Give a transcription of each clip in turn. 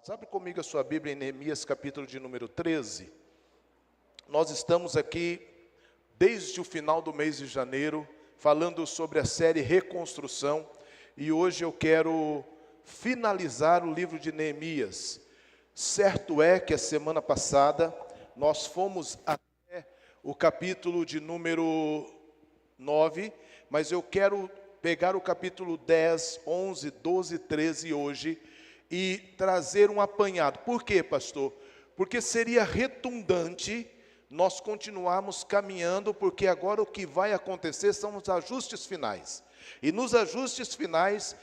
amados, abre comigo a sua Bíblia em Neemias, capítulo de número 13. Nós estamos aqui desde o final do mês de janeiro, falando sobre a série Reconstrução, e hoje eu quero finalizar o livro de Neemias. Certo é que a semana passada nós fomos até o capítulo de número 9, mas eu quero pegar o capítulo 10, 11, 12, 13 hoje e trazer um apanhado. Por quê, pastor? Porque seria redundante nós continuarmos caminhando, porque agora o que vai acontecer são os ajustes finais. E nos ajustes finais,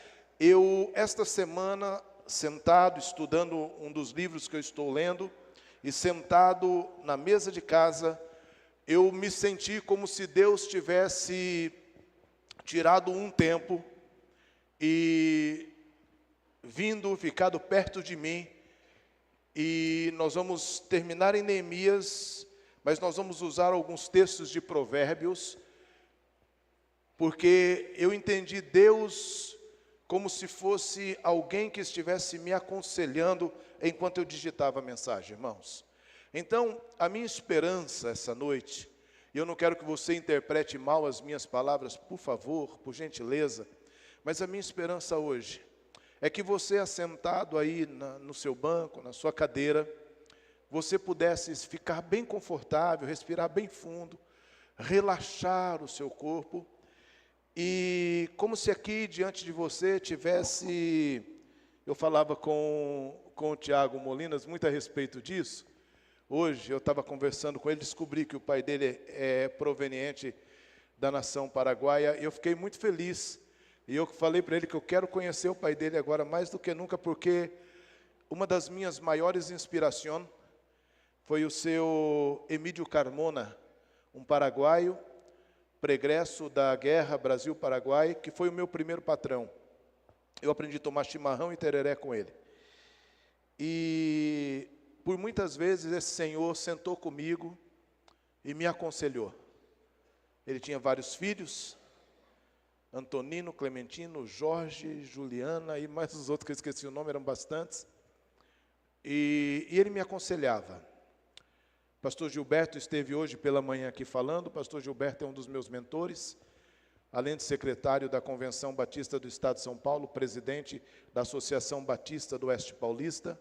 esta semana, sentado, estudando um dos livros que eu estou lendo, e sentado na mesa de casa, eu me senti como se Deus tivesse tirado um tempo e ficado perto de mim, e nós vamos terminar em Neemias, mas nós vamos usar alguns textos de Provérbios, porque eu entendi Deus como se fosse alguém que estivesse me aconselhando enquanto eu digitava a mensagem, irmãos. Então, a minha esperança essa noite, e eu não quero que você interprete mal as minhas palavras, por favor, por gentileza, mas a minha esperança hoje é que você, assentado aí no seu banco, na sua cadeira, você pudesse ficar bem confortável, respirar bem fundo, relaxar o seu corpo, e como se aqui diante de você tivesse, eu falava com o Tiago Molinas muito a respeito disso. Hoje eu estava conversando com ele, descobri que o pai dele é proveniente da nação paraguaia, e eu fiquei muito feliz. E eu falei para ele que eu quero conhecer o pai dele agora mais do que nunca, porque uma das minhas maiores inspirações foi o seu Emílio Carmona, um paraguaio, pregresso da guerra Brasil-Paraguai, que foi o meu primeiro patrão. Eu aprendi a tomar chimarrão e tereré com ele. E por muitas vezes esse senhor sentou comigo e me aconselhou. Ele tinha vários filhos, Antonino, Clementino, Jorge, Juliana e mais os outros que eu esqueci o nome, eram bastantes. E ele me aconselhava. Pastor Gilberto esteve hoje pela manhã aqui falando. Pastor Gilberto é um dos meus mentores, além de secretário da Convenção Batista do Estado de São Paulo, presidente da Associação Batista do Oeste Paulista.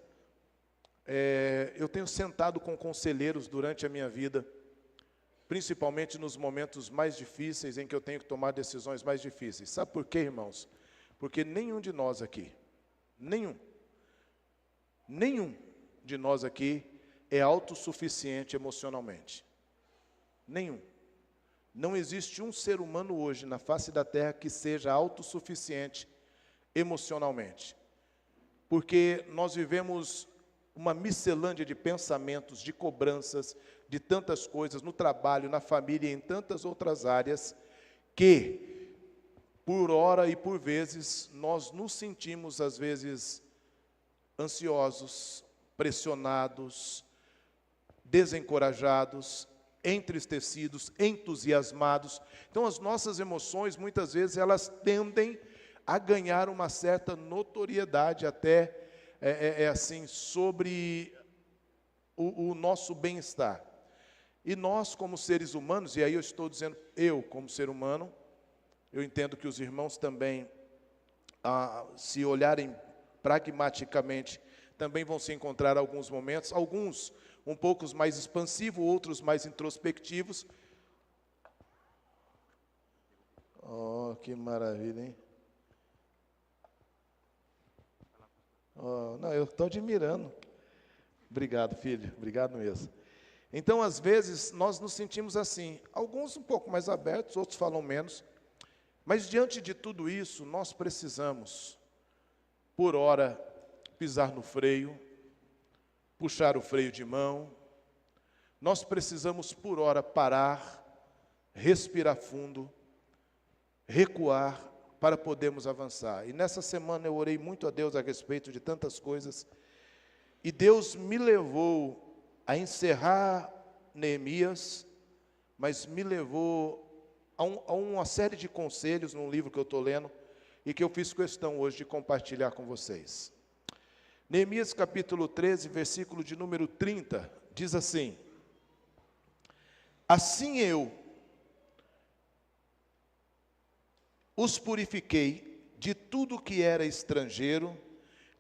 Eu tenho sentado com conselheiros durante a minha vida, principalmente nos momentos mais difíceis, em que eu tenho que tomar decisões mais difíceis. Sabe por quê, irmãos? Porque nenhum de nós aqui, nenhum de nós aqui é autossuficiente emocionalmente. Nenhum. Não existe um ser humano hoje na face da terra que seja autossuficiente emocionalmente. Porque nós vivemos uma miscelânea de pensamentos, de cobranças, de tantas coisas, no trabalho, na família e em tantas outras áreas, que, por hora e por vezes, nós nos sentimos, às vezes, ansiosos, pressionados, desencorajados, entristecidos, entusiasmados. Então, as nossas emoções, muitas vezes, elas tendem a ganhar uma certa notoriedade até assim, sobre o nosso bem-estar. E nós, como seres humanos, e aí eu estou dizendo, eu, como ser humano, eu entendo que os irmãos também, se olharem pragmaticamente, também vão se encontrar alguns momentos, alguns um pouco mais expansivos, outros mais introspectivos. Oh, que maravilha, hein? Oh, não, eu estou admirando. Obrigado, filho, obrigado mesmo. Então, às vezes, nós nos sentimos assim, alguns um pouco mais abertos, outros falam menos, mas diante de tudo isso, nós precisamos, por hora, pisar no freio, puxar o freio de mão, nós precisamos, por hora, parar, respirar fundo, recuar, para podermos avançar. E nessa semana eu orei muito a Deus a respeito de tantas coisas, e Deus me levou a encerrar Neemias, mas me levou a uma série de conselhos num livro que eu estou lendo, e que eu fiz questão hoje de compartilhar com vocês. Neemias capítulo 13, versículo de número 30, diz assim: assim eu os purifiquei de tudo que era estrangeiro,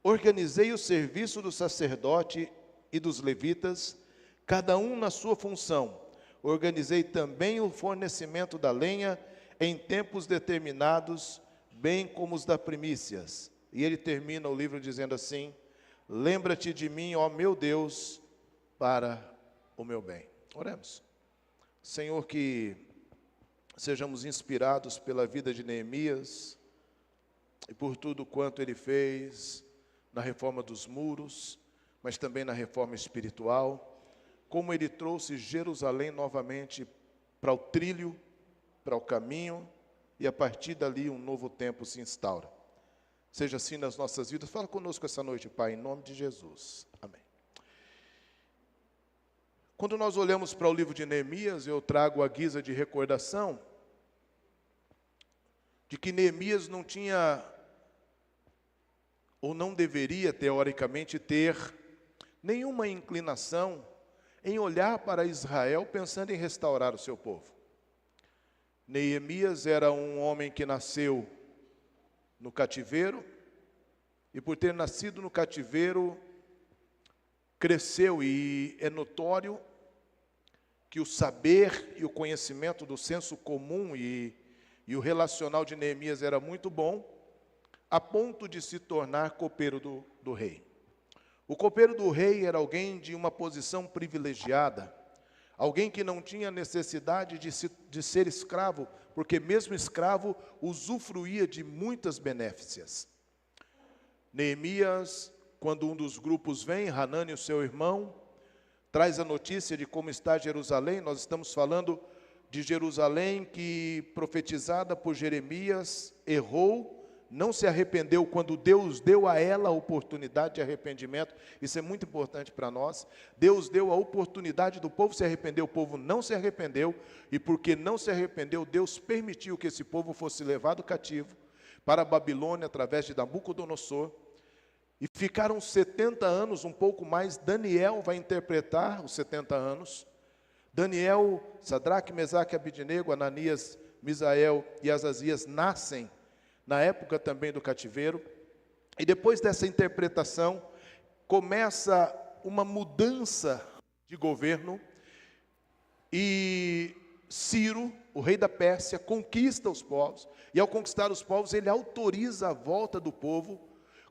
organizei o serviço do sacerdote e dos levitas, cada um na sua função. Organizei também o fornecimento da lenha em tempos determinados, bem como os das primícias. E ele termina o livro dizendo assim: lembra-te de mim, ó meu Deus, para o meu bem. Oremos. Senhor, que sejamos inspirados pela vida de Neemias e por tudo quanto ele fez na reforma dos muros, mas também na reforma espiritual, como ele trouxe Jerusalém novamente para o trilho, para o caminho, e a partir dali um novo tempo se instaura. Seja assim nas nossas vidas. Fala conosco essa noite, Pai, em nome de Jesus. Amém. Quando nós olhamos para o livro de Neemias, eu trago a guisa de recordação de que Neemias não tinha, ou não deveria, teoricamente, ter nenhuma inclinação em olhar para Israel pensando em restaurar o seu povo. Neemias era um homem que nasceu no cativeiro, e por ter nascido no cativeiro, cresceu, e é notório que o saber e o conhecimento do senso comum e o relacional de Neemias era muito bom, a ponto de se tornar copeiro do rei. O copeiro do rei era alguém de uma posição privilegiada, alguém que não tinha necessidade de ser escravo, porque mesmo escravo usufruía de muitas benéficias. Neemias, quando um dos grupos vem, Hanani, o seu irmão, traz a notícia de como está Jerusalém. Nós estamos falando de Jerusalém que, profetizada por Jeremias, errou, não se arrependeu quando Deus deu a ela a oportunidade de arrependimento. Isso é muito importante para nós. Deus deu a oportunidade do povo se arrepender, o povo não se arrependeu, e porque não se arrependeu, Deus permitiu que esse povo fosse levado cativo para a Babilônia através de Nabucodonosor, e ficaram 70 anos, um pouco mais. Daniel vai interpretar os 70 anos. Daniel, Sadraque, Mesaque, Abidnego, Ananias, Misael e Azazias nascem na época também do cativeiro, e depois dessa interpretação, começa uma mudança de governo, e Ciro, o rei da Pérsia, conquista os povos, e ao conquistar os povos, ele autoriza a volta do povo,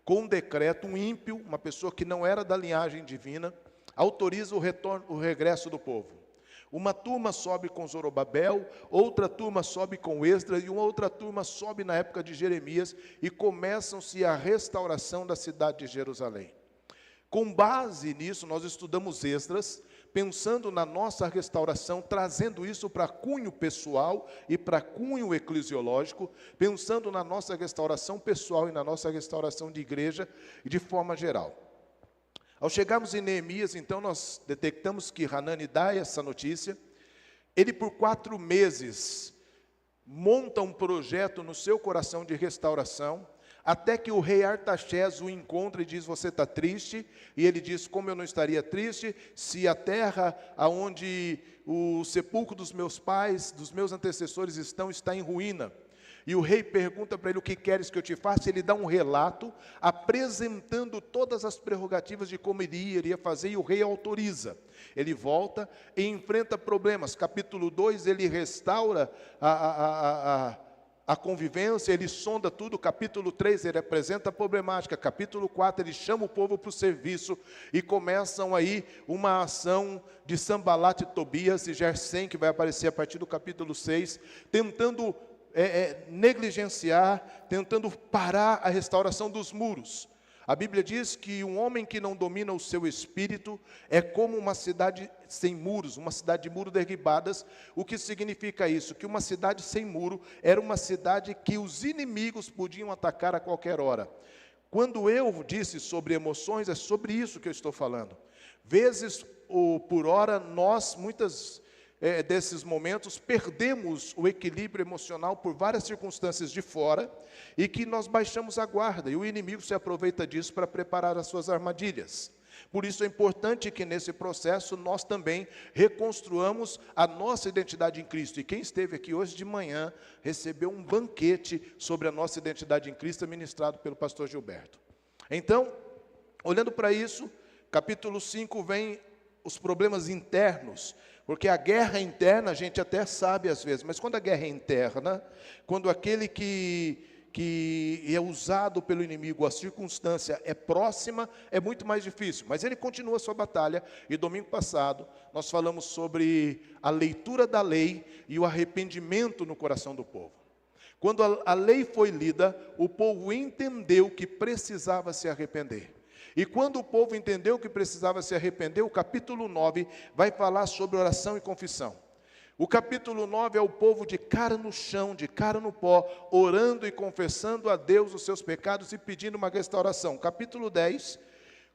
com um decreto. Um ímpio, uma pessoa que não era da linhagem divina, autoriza o regresso do povo. Uma turma sobe com Zorobabel, outra turma sobe com Esdras, e uma outra turma sobe na época de Jeremias, e começam-se a restauração da cidade de Jerusalém. Com base nisso, nós estudamos Esdras, pensando na nossa restauração, trazendo isso para cunho pessoal e para cunho eclesiológico, pensando na nossa restauração pessoal e na nossa restauração de igreja, e de forma geral. Ao chegarmos em Neemias, então, nós detectamos que Hanani dá essa notícia. Ele, por 4 meses, monta um projeto no seu coração de restauração, até que o rei Artaxerxes o encontra e diz: você está triste? E ele diz: como eu não estaria triste, se a terra aonde o sepulcro dos meus pais, dos meus antecessores está em ruína. E o rei pergunta para ele: o que queres que eu te faça? Ele dá um relato, apresentando todas as prerrogativas de como ele iria fazer, e o rei autoriza. Ele volta e enfrenta problemas. Capítulo 2, ele restaura a convivência, ele sonda tudo. Capítulo 3, ele apresenta a problemática. Capítulo 4, ele chama o povo para o serviço, e começam aí uma ação de Sambalat, Tobias e Gersem, que vai aparecer a partir do capítulo 6, tentando negligenciar, tentando parar a restauração dos muros. A Bíblia diz que um homem que não domina o seu espírito é como uma cidade sem muros, uma cidade de muros derribadas. O que significa isso? Que uma cidade sem muro era uma cidade que os inimigos podiam atacar a qualquer hora. Quando eu disse sobre emoções, é sobre isso que eu estou falando. Vezes ou por hora, nós muitas desses momentos, perdemos o equilíbrio emocional por várias circunstâncias de fora, e que nós baixamos a guarda, e o inimigo se aproveita disso para preparar as suas armadilhas. Por isso é importante que nesse processo nós também reconstruamos a nossa identidade em Cristo. E quem esteve aqui hoje de manhã recebeu um banquete sobre a nossa identidade em Cristo, ministrado pelo pastor Gilberto. Então, olhando para isso, capítulo 5 vem os problemas internos, porque a guerra interna a gente até sabe às vezes, mas quando a guerra é interna, quando aquele que é usado pelo inimigo, a circunstância é próxima, é muito mais difícil. Mas ele continua a sua batalha, e domingo passado nós falamos sobre a leitura da lei e o arrependimento no coração do povo. Quando a lei foi lida, o povo entendeu que precisava se arrepender. E quando o povo entendeu que precisava se arrepender, o capítulo 9 vai falar sobre oração e confissão. O capítulo 9 é o povo de cara no chão, de cara no pó, orando e confessando a Deus os seus pecados e pedindo uma restauração. Capítulo 10,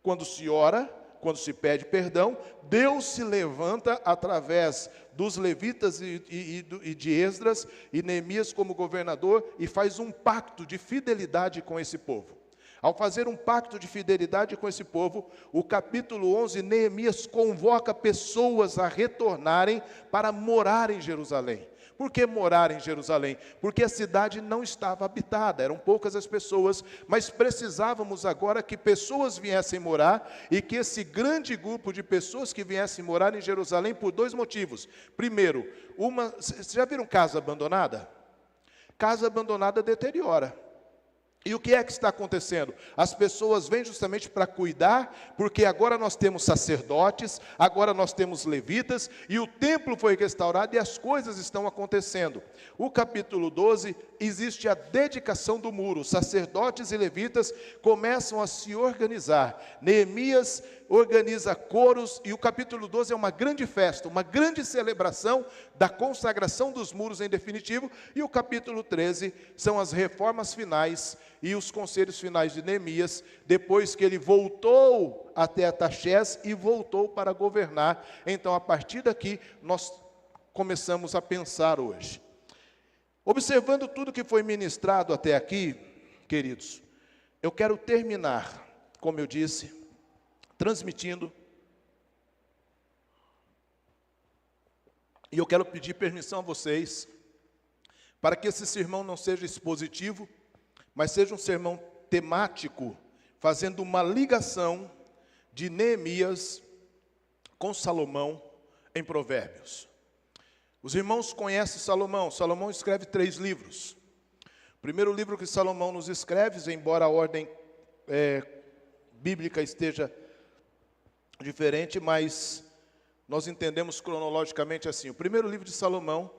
quando se ora, quando se pede perdão, Deus se levanta através dos levitas e de Esdras e Neemias como governador e faz um pacto de fidelidade com esse povo. Ao fazer um pacto de fidelidade com esse povo, o capítulo 11, Neemias convoca pessoas a retornarem para morar em Jerusalém. Por que morar em Jerusalém? Porque a cidade não estava habitada, eram poucas as pessoas, mas precisávamos agora que pessoas viessem morar, e que esse grande grupo de pessoas que viessem morar em Jerusalém por dois motivos. Primeiro, vocês já viram casa abandonada? Casa abandonada deteriora. E o que é que está acontecendo? As pessoas vêm justamente para cuidar, porque agora nós temos sacerdotes, agora nós temos levitas, e o templo foi restaurado e as coisas estão acontecendo. O capítulo 12, existe a dedicação do muro. Os sacerdotes e levitas começam a se organizar. Neemias organiza coros, e o capítulo 12 é uma grande festa, uma grande celebração da consagração dos muros em definitivo, e o capítulo 13 são as reformas finais e os conselhos finais de Neemias, depois que ele voltou até Artaxerxes e voltou para governar. Então, a partir daqui, nós começamos a pensar hoje. Observando tudo que foi ministrado até aqui, queridos, eu quero terminar, como eu disse, transmitindo, e eu quero pedir permissão a vocês, para que esse sermão não seja expositivo, mas seja um sermão temático, fazendo uma ligação de Neemias com Salomão em Provérbios. Os irmãos conhecem Salomão. Salomão escreve 3 livros. O primeiro livro que Salomão nos escreve, embora a ordem bíblica esteja diferente, mas nós entendemos cronologicamente assim. O primeiro livro de Salomão,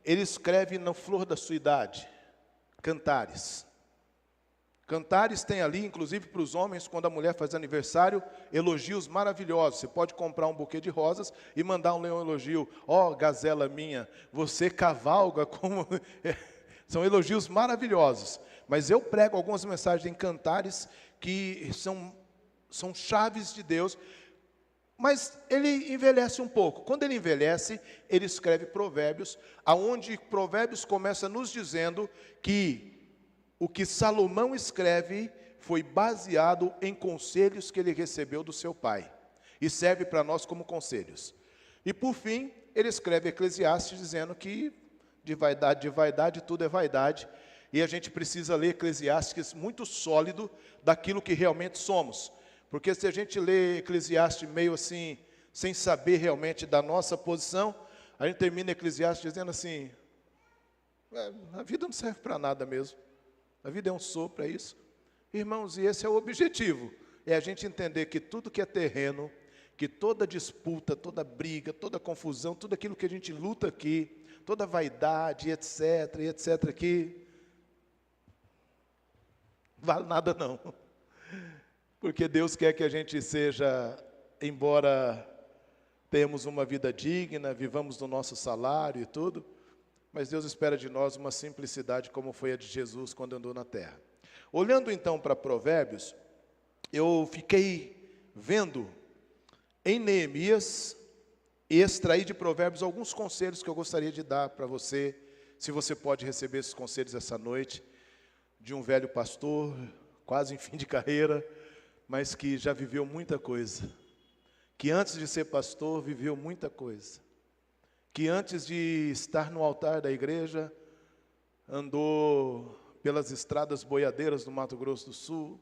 ele escreve na flor da sua idade, Cantares. Cantares tem ali, inclusive para os homens, quando a mulher faz aniversário, elogios maravilhosos. Você pode comprar um buquê de rosas e mandar um elogio. Ó, gazela minha, você cavalga como... São elogios maravilhosos. Mas eu prego algumas mensagens em Cantares que são chaves de Deus. Mas ele envelhece um pouco. Quando ele envelhece, ele escreve Provérbios, aonde Provérbios começa nos dizendo que o que Salomão escreve foi baseado em conselhos que ele recebeu do seu pai, e serve para nós como conselhos. E por fim, ele escreve Eclesiastes dizendo que de vaidade tudo é vaidade, e a gente precisa ler Eclesiastes muito sólido daquilo que realmente somos. Porque se a gente lê Eclesiastes meio assim, sem saber realmente da nossa posição, a gente termina Eclesiastes dizendo assim, a vida não serve para nada mesmo. A vida é um sopro, é isso. Irmãos, e esse é o objetivo. É a gente entender que tudo que é terreno, que toda disputa, toda briga, toda confusão, tudo aquilo que a gente luta aqui, toda vaidade, etc, aqui, vale nada não. Porque Deus quer que a gente seja, embora tenhamos uma vida digna, vivamos do nosso salário e tudo, mas Deus espera de nós uma simplicidade como foi a de Jesus quando andou na terra. Olhando então para Provérbios, eu fiquei vendo em Neemias e extrair de Provérbios alguns conselhos que eu gostaria de dar para você, se você pode receber esses conselhos essa noite, de um velho pastor, quase em fim de carreira, mas que já viveu muita coisa, que antes de ser pastor viveu muita coisa, que antes de estar no altar da igreja, andou pelas estradas boiadeiras do Mato Grosso do Sul,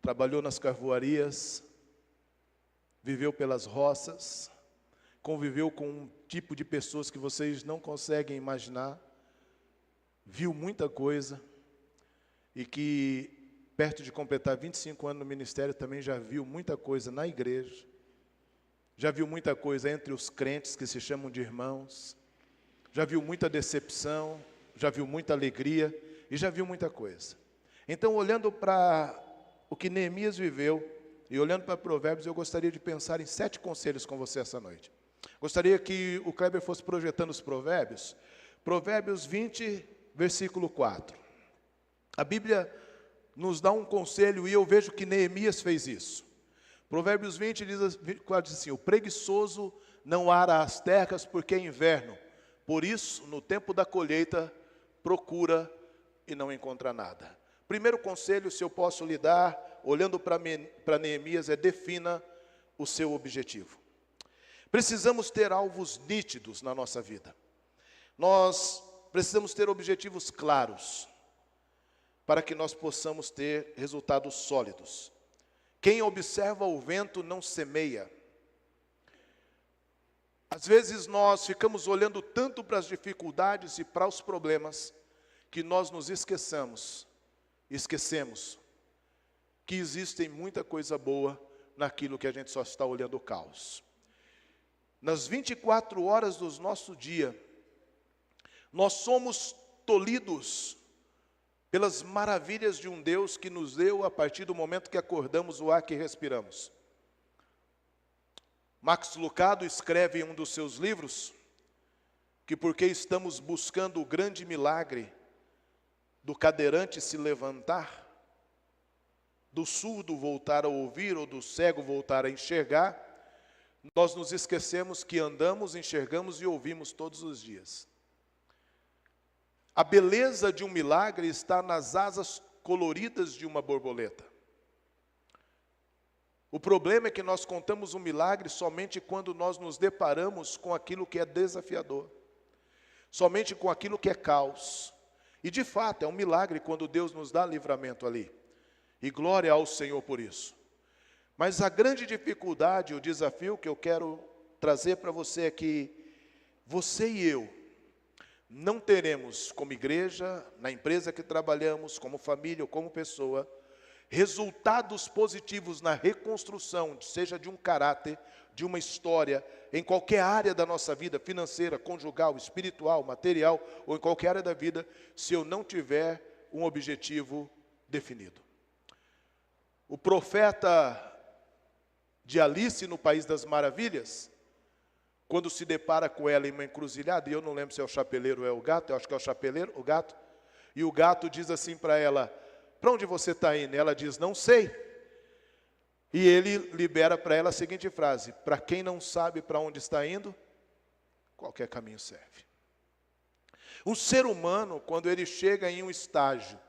trabalhou nas carvoarias, viveu pelas roças, conviveu com um tipo de pessoas que vocês não conseguem imaginar, viu muita coisa, e que, perto de completar 25 anos no ministério, também já viu muita coisa na igreja, já viu muita coisa entre os crentes que se chamam de irmãos, já viu muita decepção, já viu muita alegria, e já viu muita coisa. Então, olhando para o que Neemias viveu, e olhando para Provérbios, eu gostaria de pensar em 7 conselhos com você essa noite. Gostaria que o Kleber fosse projetando os Provérbios. Provérbios 20, versículo 4. A Bíblia nos dá um conselho, e eu vejo que Neemias fez isso. Provérbios 20 diz assim: o preguiçoso não ara as terras porque é inverno. Por isso, no tempo da colheita, procura e não encontra nada. Primeiro conselho, se eu posso lhe dar, olhando para Neemias, é: defina o seu objetivo. Precisamos ter alvos nítidos na nossa vida. Nós precisamos ter objetivos claros, para que nós possamos ter resultados sólidos. Quem observa o vento não semeia. Às vezes nós ficamos olhando tanto para as dificuldades e para os problemas, que nós nos esquecemos que existem muita coisa boa naquilo que a gente só está olhando o caos. Nas 24 horas do nosso dia, nós somos tolhidos pelas maravilhas de um Deus que nos deu a partir do momento que acordamos o ar que respiramos. Max Lucado escreve em um dos seus livros que porque estamos buscando o grande milagre do cadeirante se levantar, do surdo voltar a ouvir ou do cego voltar a enxergar, nós nos esquecemos que andamos, enxergamos e ouvimos todos os dias. A beleza de um milagre está nas asas coloridas de uma borboleta. O problema é que nós contamos um milagre somente quando nós nos deparamos com aquilo que é desafiador, somente com aquilo que é caos. E de fato é um milagre quando Deus nos dá livramento ali. E glória ao Senhor por isso. Mas a grande dificuldade, o desafio que eu quero trazer para você é que você e eu não teremos, como igreja, na empresa que trabalhamos, como família ou como pessoa, resultados positivos na reconstrução, seja de um caráter, de uma história, em qualquer área da nossa vida, financeira, conjugal, espiritual, material, ou em qualquer área da vida, se eu não tiver um objetivo definido. O profeta de Alice no País das Maravilhas, quando se depara com ela em uma encruzilhada, e eu não lembro se é o chapeleiro ou é o gato, eu acho que é o chapeleiro, o gato, e o gato diz assim para ela: para onde você está indo? Ela diz: não sei. E ele libera para ela a seguinte frase: para quem não sabe para onde está indo, qualquer caminho serve. Um ser humano, quando ele chega em um estágio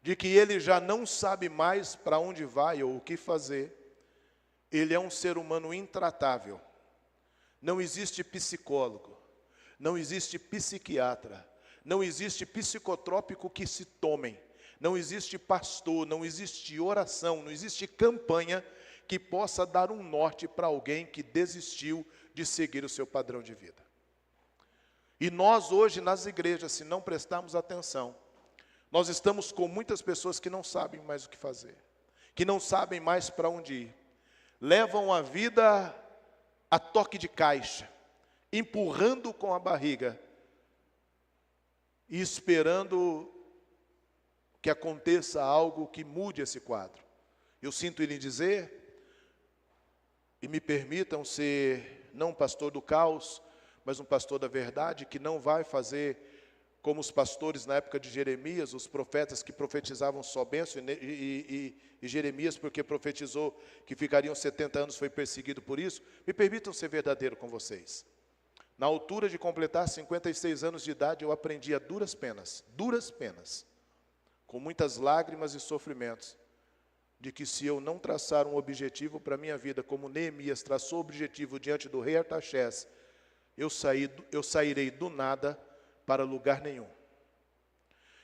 de que ele já não sabe mais para onde vai ou o que fazer, ele é um ser humano intratável. Não existe psicólogo, não existe psiquiatra, não existe psicotrópico que se tomem, não existe pastor, não existe oração, não existe campanha que possa dar um norte para alguém que desistiu de seguir o seu padrão de vida. E nós hoje nas igrejas, se não prestarmos atenção, nós estamos com muitas pessoas que não sabem mais o que fazer, que não sabem mais para onde ir, levam a vida a toque de caixa, empurrando com a barriga e esperando que aconteça algo que mude esse quadro. Eu sinto em lhe dizer, e me permitam ser não um pastor do caos, mas um pastor da verdade, que não vai fazer como os pastores na época de Jeremias, os profetas que profetizavam só bênção, e Jeremias, porque profetizou que ficariam 70 anos, foi perseguido por isso. Me permitam ser verdadeiro com vocês. Na altura de completar 56 anos de idade, eu aprendi a duras penas, com muitas lágrimas e sofrimentos, de que se eu não traçar um objetivo para a minha vida, como Neemias traçou o objetivo diante do rei Artaxerxes, eu sairei do nada para lugar nenhum.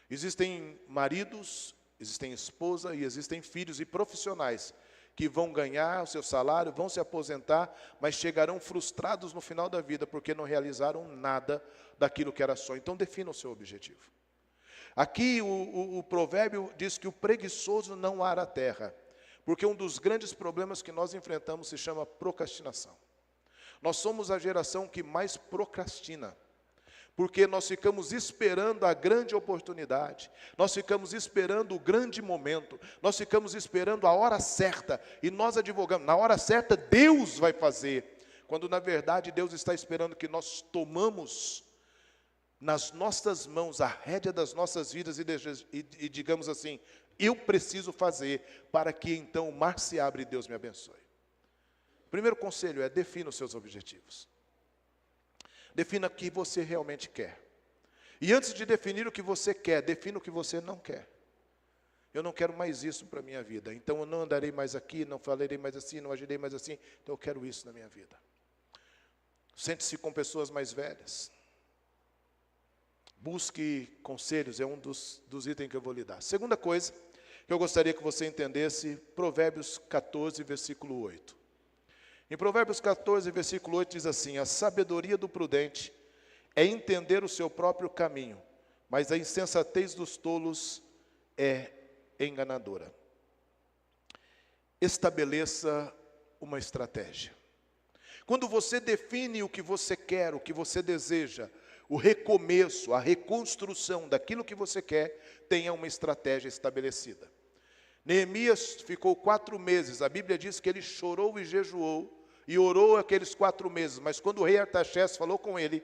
Existem maridos, existem esposa e existem filhos e profissionais que vão ganhar o seu salário, vão se aposentar, mas chegarão frustrados no final da vida porque não realizaram nada daquilo que era sonho. Então defina o seu objetivo. Aqui o provérbio diz que o preguiçoso não ara a terra, porque um dos grandes problemas que nós enfrentamos se chama procrastinação. Nós somos a geração que mais procrastina, porque nós ficamos esperando a grande oportunidade, nós ficamos esperando o grande momento, nós ficamos esperando a hora certa, e nós advogamos, na hora certa Deus vai fazer, quando na verdade Deus está esperando que nós tomamos nas nossas mãos a rédea das nossas vidas e digamos assim, eu preciso fazer para que então o mar se abra e Deus me abençoe. O primeiro conselho é: defina os seus objetivos. Defina o que você realmente quer. E antes de definir o que você quer, defina o que você não quer. Eu não quero mais isso para a minha vida, então eu não andarei mais aqui, não falarei mais assim, não agirei mais assim, então eu quero isso na minha vida. Sente-se com pessoas mais velhas. Busque conselhos, é um dos itens que eu vou lhe dar. Segunda coisa que eu gostaria que você entendesse, Provérbios 14, versículo 8. Em Provérbios 14, versículo 8 diz assim: a sabedoria do prudente é entender o seu próprio caminho, mas a insensatez dos tolos é enganadora. Estabeleça uma estratégia. Quando você define o que você quer, o que você deseja, o recomeço, a reconstrução daquilo que você quer, tenha uma estratégia estabelecida. Neemias ficou 4 meses, a Bíblia diz que ele chorou e jejuou, e orou aqueles 4 meses, mas quando o rei Artaxerxes falou com ele,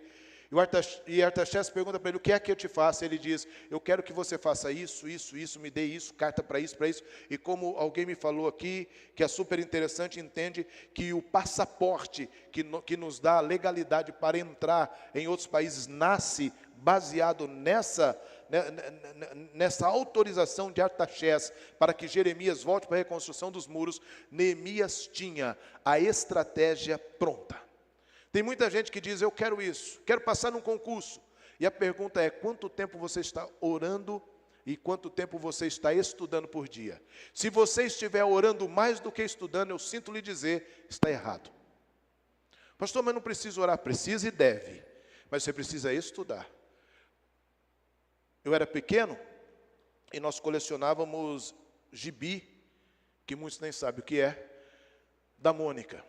e Artaxerxes pergunta para ele: o que é que eu te faço? Ele diz: eu quero que você faça isso, me dê isso, carta para isso, e como alguém me falou aqui, que é super interessante, entende que o passaporte que nos dá a legalidade para entrar em outros países, nasce baseado nessa autorização de Artaxerxes, para que Jeremias volte para a reconstrução dos muros. Neemias tinha a estratégia pronta. Tem muita gente que diz: eu quero isso, quero passar num concurso. E a pergunta é: quanto tempo você está orando e quanto tempo você está estudando por dia? Se você estiver orando mais do que estudando, eu sinto lhe dizer, está errado. Pastor, mas não precisa orar. Precisa e deve, mas você precisa estudar. Eu era pequeno e nós colecionávamos gibi, que muitos nem sabem o que é, da Mônica.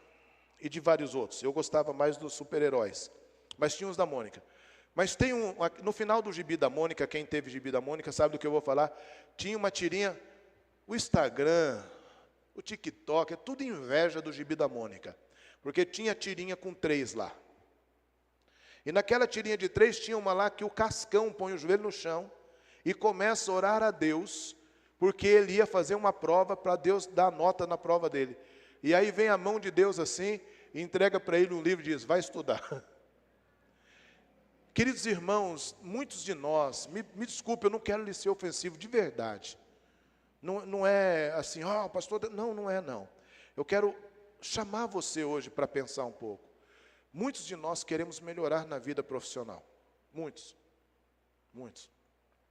E de vários outros. Eu gostava mais dos super-heróis, mas tinha os da Mônica. Mas tem no final do gibi da Mônica, quem teve gibi da Mônica sabe do que eu vou falar, tinha uma tirinha, o Instagram, o TikTok, é tudo inveja do gibi da Mônica, porque tinha tirinha com 3 lá. E naquela tirinha de 3 tinha uma lá que o Cascão põe o joelho no chão e começa a orar a Deus, porque ele ia fazer uma prova para Deus dar nota na prova dele. E aí vem a mão de Deus assim, e entrega para ele um livro e diz: vai estudar. Queridos irmãos, muitos de nós, me desculpe, eu não quero lhe ser ofensivo, de verdade. Não é assim, pastor, não é não. Eu quero chamar você hoje para pensar um pouco. Muitos de nós queremos melhorar na vida profissional. Muitos.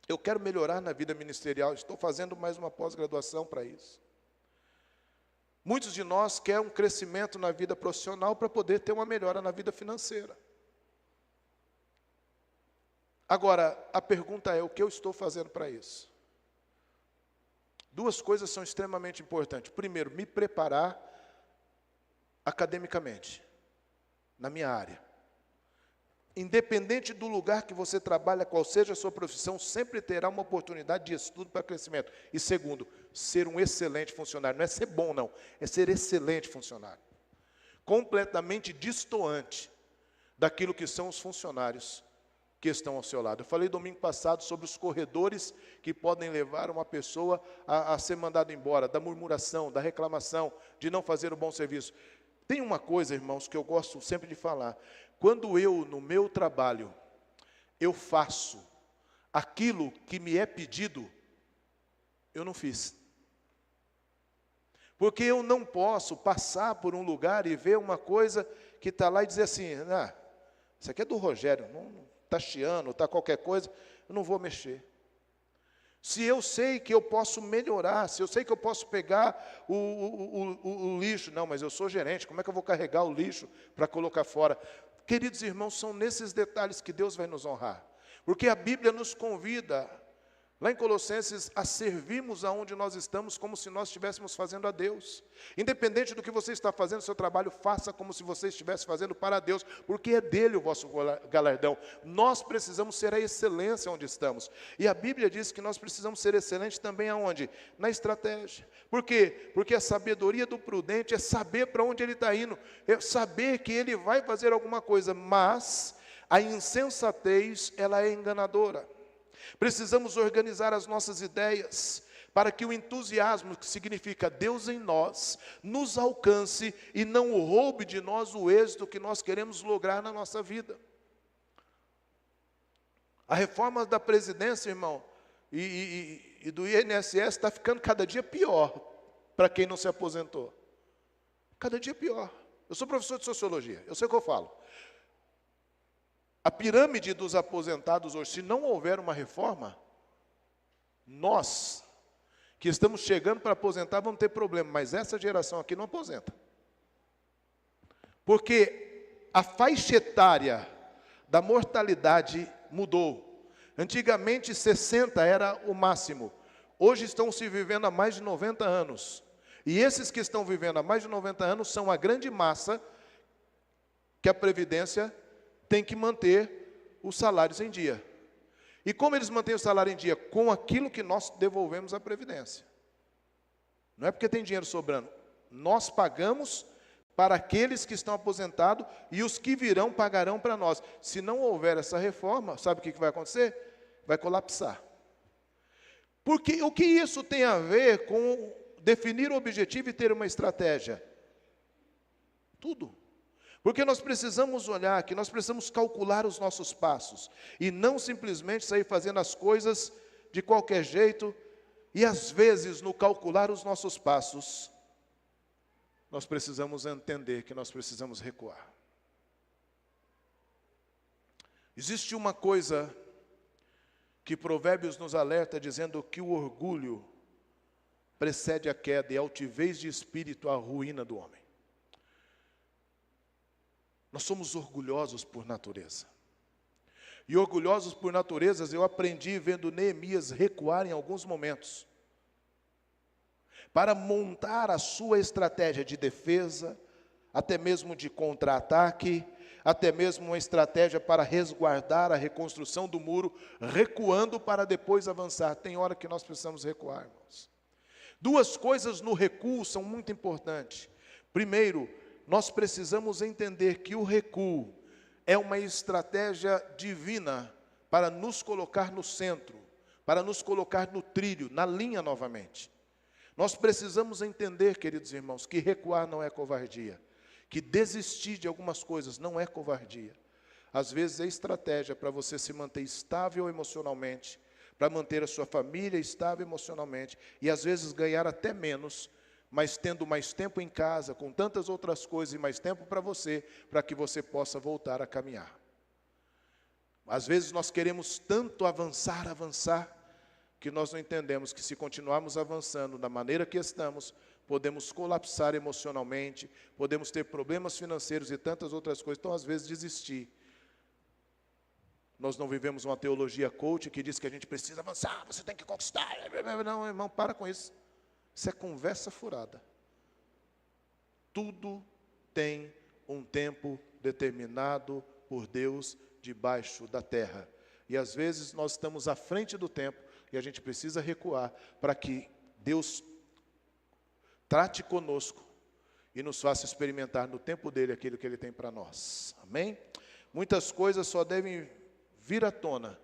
Eu quero melhorar na vida ministerial, estou fazendo mais uma pós-graduação para isso. Muitos de nós querem um crescimento na vida profissional para poder ter uma melhora na vida financeira. Agora, a pergunta é: o que eu estou fazendo para isso? 2 coisas são extremamente importantes. Primeiro, me preparar academicamente, na minha área. Independente do lugar que você trabalha, qual seja a sua profissão, sempre terá uma oportunidade de estudo para crescimento. E segundo, ser um excelente funcionário. Não é ser bom, não. É ser excelente funcionário. Completamente destoante daquilo que são os funcionários que estão ao seu lado. Eu falei domingo passado sobre os corredores que podem levar uma pessoa a ser mandada embora, da murmuração, da reclamação, de não fazer o bom serviço. Tem uma coisa, irmãos, que eu gosto sempre de falar. Quando eu, no meu trabalho, eu faço aquilo que me é pedido, eu não fiz. Porque eu não posso passar por um lugar e ver uma coisa que está lá e dizer assim, isso aqui é do Rogério, não está chiando, está qualquer coisa, eu não vou mexer. Se eu sei que eu posso melhorar, se eu sei que eu posso pegar o lixo, não, mas eu sou gerente, como é que eu vou carregar o lixo para colocar fora? Queridos irmãos, são nesses detalhes que Deus vai nos honrar. Porque a Bíblia nos convida, lá em Colossenses, a servirmos aonde nós estamos como se nós estivéssemos fazendo a Deus. Independente do que você está fazendo, seu trabalho, faça como se você estivesse fazendo para Deus, porque é dele o vosso galardão. Nós precisamos ser a excelência onde estamos. E a Bíblia diz que nós precisamos ser excelentes também aonde? Na estratégia. Por quê? Porque a sabedoria do prudente é saber para onde ele está indo, é saber que ele vai fazer alguma coisa, mas a insensatez, ela é enganadora. Precisamos organizar as nossas ideias para que o entusiasmo, que significa Deus em nós, nos alcance e não roube de nós o êxito que nós queremos lograr na nossa vida. A reforma da Previdência, irmão, e do INSS está ficando cada dia pior para quem não se aposentou. Cada dia pior. Eu sou professor de Sociologia, eu sei o que eu falo. A pirâmide dos aposentados hoje, se não houver uma reforma, nós, que estamos chegando para aposentar, vamos ter problema, mas essa geração aqui não aposenta. Porque a faixa etária da mortalidade mudou. Antigamente 60 era o máximo, hoje estão se vivendo há mais de 90 anos. E esses que estão vivendo há mais de 90 anos são a grande massa que a Previdência tem que manter os salários em dia. E como eles mantêm o salário em dia? Com aquilo que nós devolvemos à Previdência. Não é porque tem dinheiro sobrando. Nós pagamos para aqueles que estão aposentados e os que virão pagarão para nós. Se não houver essa reforma, sabe o que vai acontecer? Vai colapsar. Porque o que isso tem a ver com definir o objetivo e ter uma estratégia? Tudo. Porque nós precisamos olhar, que nós precisamos calcular os nossos passos, e não simplesmente sair fazendo as coisas de qualquer jeito, e às vezes no calcular os nossos passos, nós precisamos entender que nós precisamos recuar. Existe uma coisa que Provérbios nos alerta, dizendo que o orgulho precede a queda, e a altivez de espírito a ruína do homem. Nós somos orgulhosos por natureza. E orgulhosos por natureza, eu aprendi vendo Neemias recuar em alguns momentos, para montar a sua estratégia de defesa, até mesmo de contra-ataque, até mesmo uma estratégia para resguardar a reconstrução do muro, recuando para depois avançar. Tem hora que nós precisamos recuar, irmãos. Duas coisas no recuo são muito importantes. Primeiro, nós precisamos entender que o recuo é uma estratégia divina para nos colocar no centro, para nos colocar no trilho, na linha novamente. Nós precisamos entender, queridos irmãos, que recuar não é covardia, que desistir de algumas coisas não é covardia. Às vezes é estratégia para você se manter estável emocionalmente, para manter a sua família estável emocionalmente, e às vezes ganhar até menos, mas tendo mais tempo em casa, com tantas outras coisas e mais tempo para você, para que você possa voltar a caminhar. Às vezes nós queremos tanto avançar, que nós não entendemos que se continuarmos avançando da maneira que estamos, podemos colapsar emocionalmente, podemos ter problemas financeiros e tantas outras coisas, então às vezes desistir. Nós não vivemos uma teologia coach que diz que a gente precisa avançar, você tem que conquistar. Não, irmão, para com isso. Isso é conversa furada. Tudo tem um tempo determinado por Deus debaixo da terra. E às vezes nós estamos à frente do tempo e a gente precisa recuar para que Deus trate conosco e nos faça experimentar no tempo dele aquilo que ele tem para nós. Amém? Muitas coisas só devem vir à tona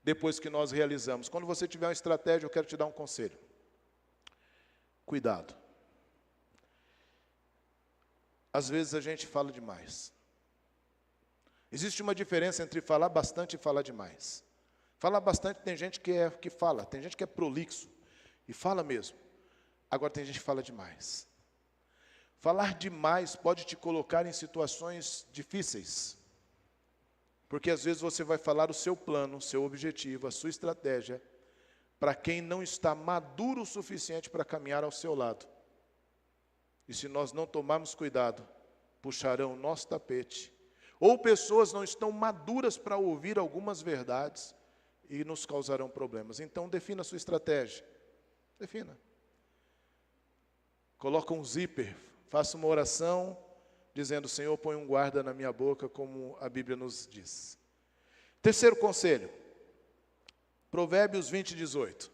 depois que nós realizamos. Quando você tiver uma estratégia, eu quero te dar um conselho. Cuidado. Às vezes a gente fala demais. Existe uma diferença entre falar bastante e falar demais. Falar bastante tem gente que fala, tem gente que é prolixo e fala mesmo. Agora tem gente que fala demais. Falar demais pode te colocar em situações difíceis. Porque às vezes você vai falar o seu plano, o seu objetivo, a sua estratégia, para quem não está maduro o suficiente para caminhar ao seu lado. E se nós não tomarmos cuidado, puxarão o nosso tapete. Ou pessoas não estão maduras para ouvir algumas verdades e nos causarão problemas. Então defina a sua estratégia. Defina. Coloca um zíper, faça uma oração, dizendo, Senhor, põe um guarda na minha boca, como a Bíblia nos diz. Terceiro conselho, Provérbios 20, 18.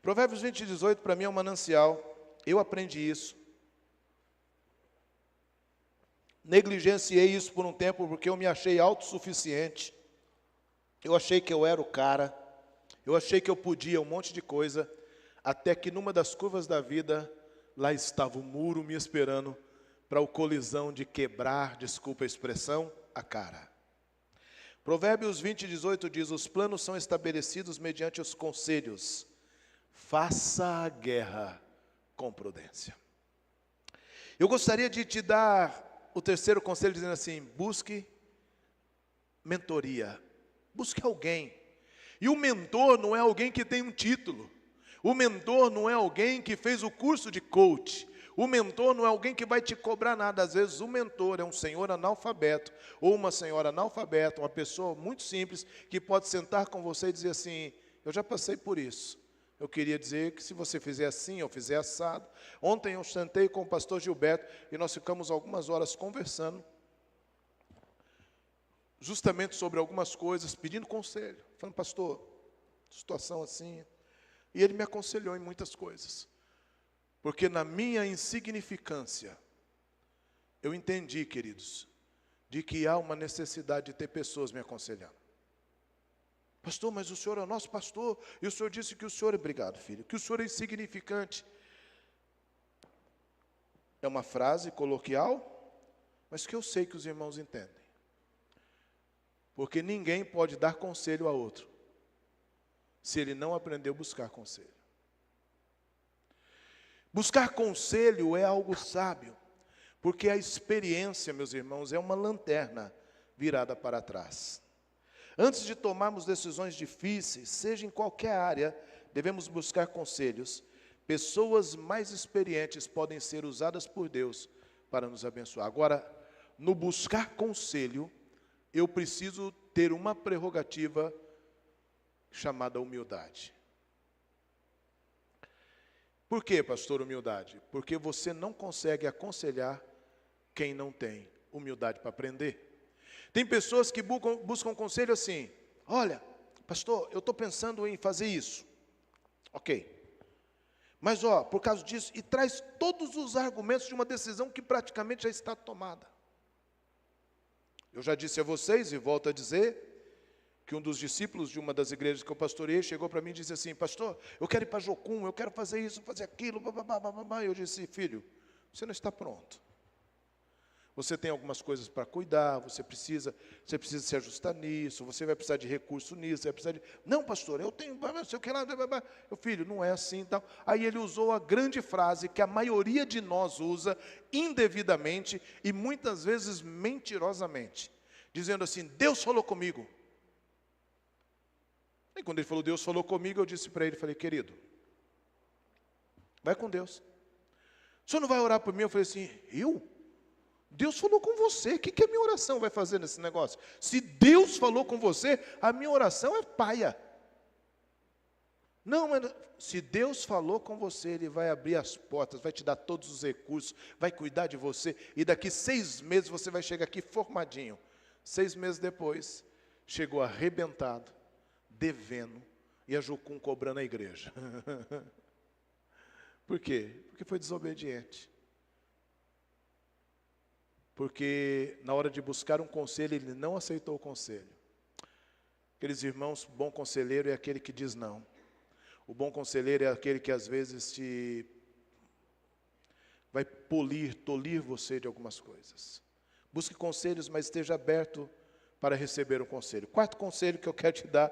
Provérbios 20, 18 para mim é um manancial, eu aprendi isso. Negligenciei isso por um tempo, porque eu me achei autossuficiente. Eu achei que eu era o cara, eu achei que eu podia um monte de coisa, até que numa das curvas da vida, lá estava o muro me esperando, para a colisão de quebrar, desculpa a expressão, a cara. Provérbios 20, 18 diz, os planos são estabelecidos mediante os conselhos. Faça a guerra com prudência. Eu gostaria de te dar o terceiro conselho, dizendo assim, busque mentoria. Busque alguém. E o mentor não é alguém que tem um título. O mentor não é alguém que fez o curso de coach. O mentor não é alguém que vai te cobrar nada. Às vezes o mentor é um senhor analfabeto ou uma senhora analfabeta, uma pessoa muito simples que pode sentar com você e dizer assim, eu já passei por isso. Eu queria dizer que se você fizer assim ou fizer assado. Ontem eu sentei com o pastor Gilberto e nós ficamos algumas horas conversando justamente sobre algumas coisas, pedindo conselho. Falando, pastor, situação assim. E ele me aconselhou em muitas coisas. Porque na minha insignificância, eu entendi, queridos, de que há uma necessidade de ter pessoas me aconselhando. Pastor, mas o senhor é o nosso pastor, e o senhor disse que o senhor, obrigado filho, que o senhor é insignificante. É uma frase coloquial, mas que eu sei que os irmãos entendem. Porque ninguém pode dar conselho a outro, se ele não aprendeu a buscar conselho. Buscar conselho é algo sábio, porque a experiência, meus irmãos, é uma lanterna virada para trás. Antes de tomarmos decisões difíceis, seja em qualquer área, devemos buscar conselhos. Pessoas mais experientes podem ser usadas por Deus para nos abençoar. Agora, no buscar conselho, eu preciso ter uma prerrogativa chamada humildade. Por que, pastor, humildade? Porque você não consegue aconselhar quem não tem humildade para aprender. Tem pessoas que buscam conselho assim, olha, pastor, eu estou pensando em fazer isso. Ok. Mas, por causa disso, e traz todos os argumentos de uma decisão que praticamente já está tomada. Eu já disse a vocês, e volto a dizer, que um dos discípulos de uma das igrejas que eu pastoreei chegou para mim e disse assim, pastor, eu quero ir para Jocum, eu quero fazer isso, fazer aquilo, babá. Eu disse, filho, você não está pronto. Você tem algumas coisas para cuidar, você precisa se ajustar nisso, você vai precisar de recurso nisso, vai precisar de... Não, pastor, eu tenho, não sei o que lá, meu filho, não é assim, tal. Aí ele usou a grande frase que a maioria de nós usa indevidamente e muitas vezes mentirosamente, dizendo assim, Deus falou comigo. E quando ele falou, Deus falou comigo, eu disse para ele, falei, querido, vai com Deus. O senhor não vai orar por mim? Eu falei assim, eu? Deus falou com você, o que a minha oração vai fazer nesse negócio? Se Deus falou com você, a minha oração é paia. Não, mas se Deus falou com você, Ele vai abrir as portas, vai te dar todos os recursos, vai cuidar de você, e daqui 6 meses você vai chegar aqui formadinho. 6 meses depois, chegou arrebentado, devendo, e a Jocum cobrando a igreja. Por quê? Porque foi desobediente. Porque na hora de buscar um conselho, ele não aceitou o conselho. Aqueles irmãos, o bom conselheiro é aquele que diz não. O bom conselheiro é aquele que às vezes vai tolir você de algumas coisas. Busque conselhos, mas esteja aberto para receber um conselho. Quarto conselho que eu quero te dar,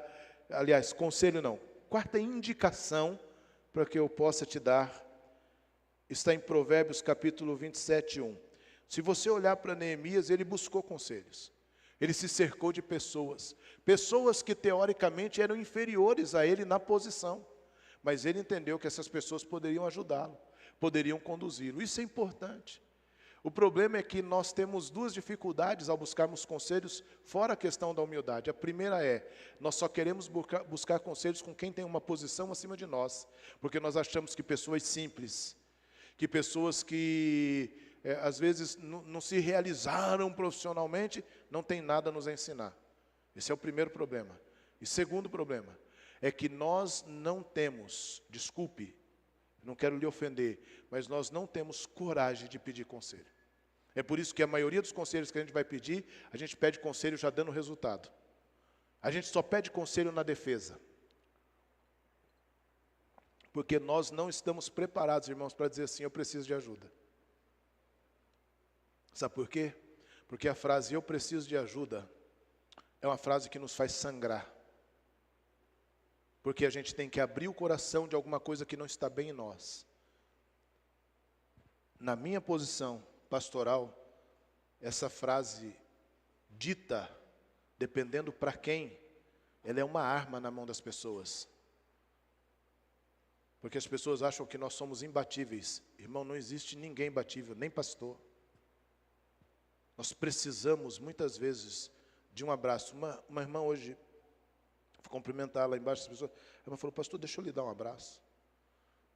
aliás, conselho não, quarta indicação para que eu possa te dar, está em Provérbios capítulo 27, 1. Se você olhar para Neemias, ele buscou conselhos. Ele se cercou de pessoas que teoricamente eram inferiores a ele na posição, mas ele entendeu que essas pessoas poderiam ajudá-lo, poderiam conduzi-lo. Isso é importante. O problema é que nós temos duas dificuldades ao buscarmos conselhos, fora a questão da humildade. A primeira é, nós só queremos buscar conselhos com quem tem uma posição acima de nós, porque nós achamos que pessoas simples, que pessoas que às vezes não se realizaram profissionalmente, não tem nada a nos ensinar. Esse é o primeiro problema. E segundo problema, é que nós não temos, desculpe, não quero lhe ofender, mas nós não temos coragem de pedir conselho. É por isso que a maioria dos conselhos que a gente vai pedir, a gente pede conselho já dando resultado. A gente só pede conselho na defesa. Porque nós não estamos preparados, irmãos, para dizer assim, eu preciso de ajuda. Sabe por quê? Porque a frase, eu preciso de ajuda, é uma frase que nos faz sangrar. Porque a gente tem que abrir o coração de alguma coisa que não está bem em nós. Na minha posição pastoral, essa frase dita, dependendo para quem, ela é uma arma na mão das pessoas. Porque as pessoas acham que nós somos imbatíveis. Irmão, não existe ninguém imbatível, nem pastor. Nós precisamos, muitas vezes, de um abraço. Uma irmã hoje, fui cumprimentar lá embaixo, as pessoas, a irmã falou, pastor, deixa eu lhe dar um abraço.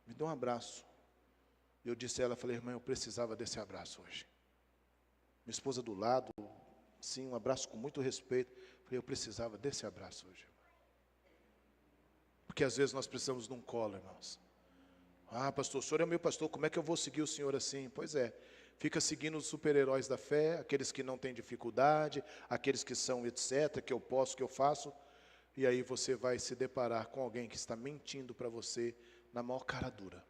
Me dê um abraço. Eu disse a ela, falei, irmã, eu precisava desse abraço hoje. Minha esposa do lado, sim, um abraço com muito respeito. Falei, eu precisava desse abraço hoje. Porque às vezes nós precisamos de um colo, irmãos. Ah, pastor, o senhor é meu pastor, como é que eu vou seguir o senhor assim? Pois é, fica seguindo os super-heróis da fé, aqueles que não têm dificuldade, aqueles que são etc, que eu posso, que eu faço. E aí você vai se deparar com alguém que está mentindo para você na maior cara dura.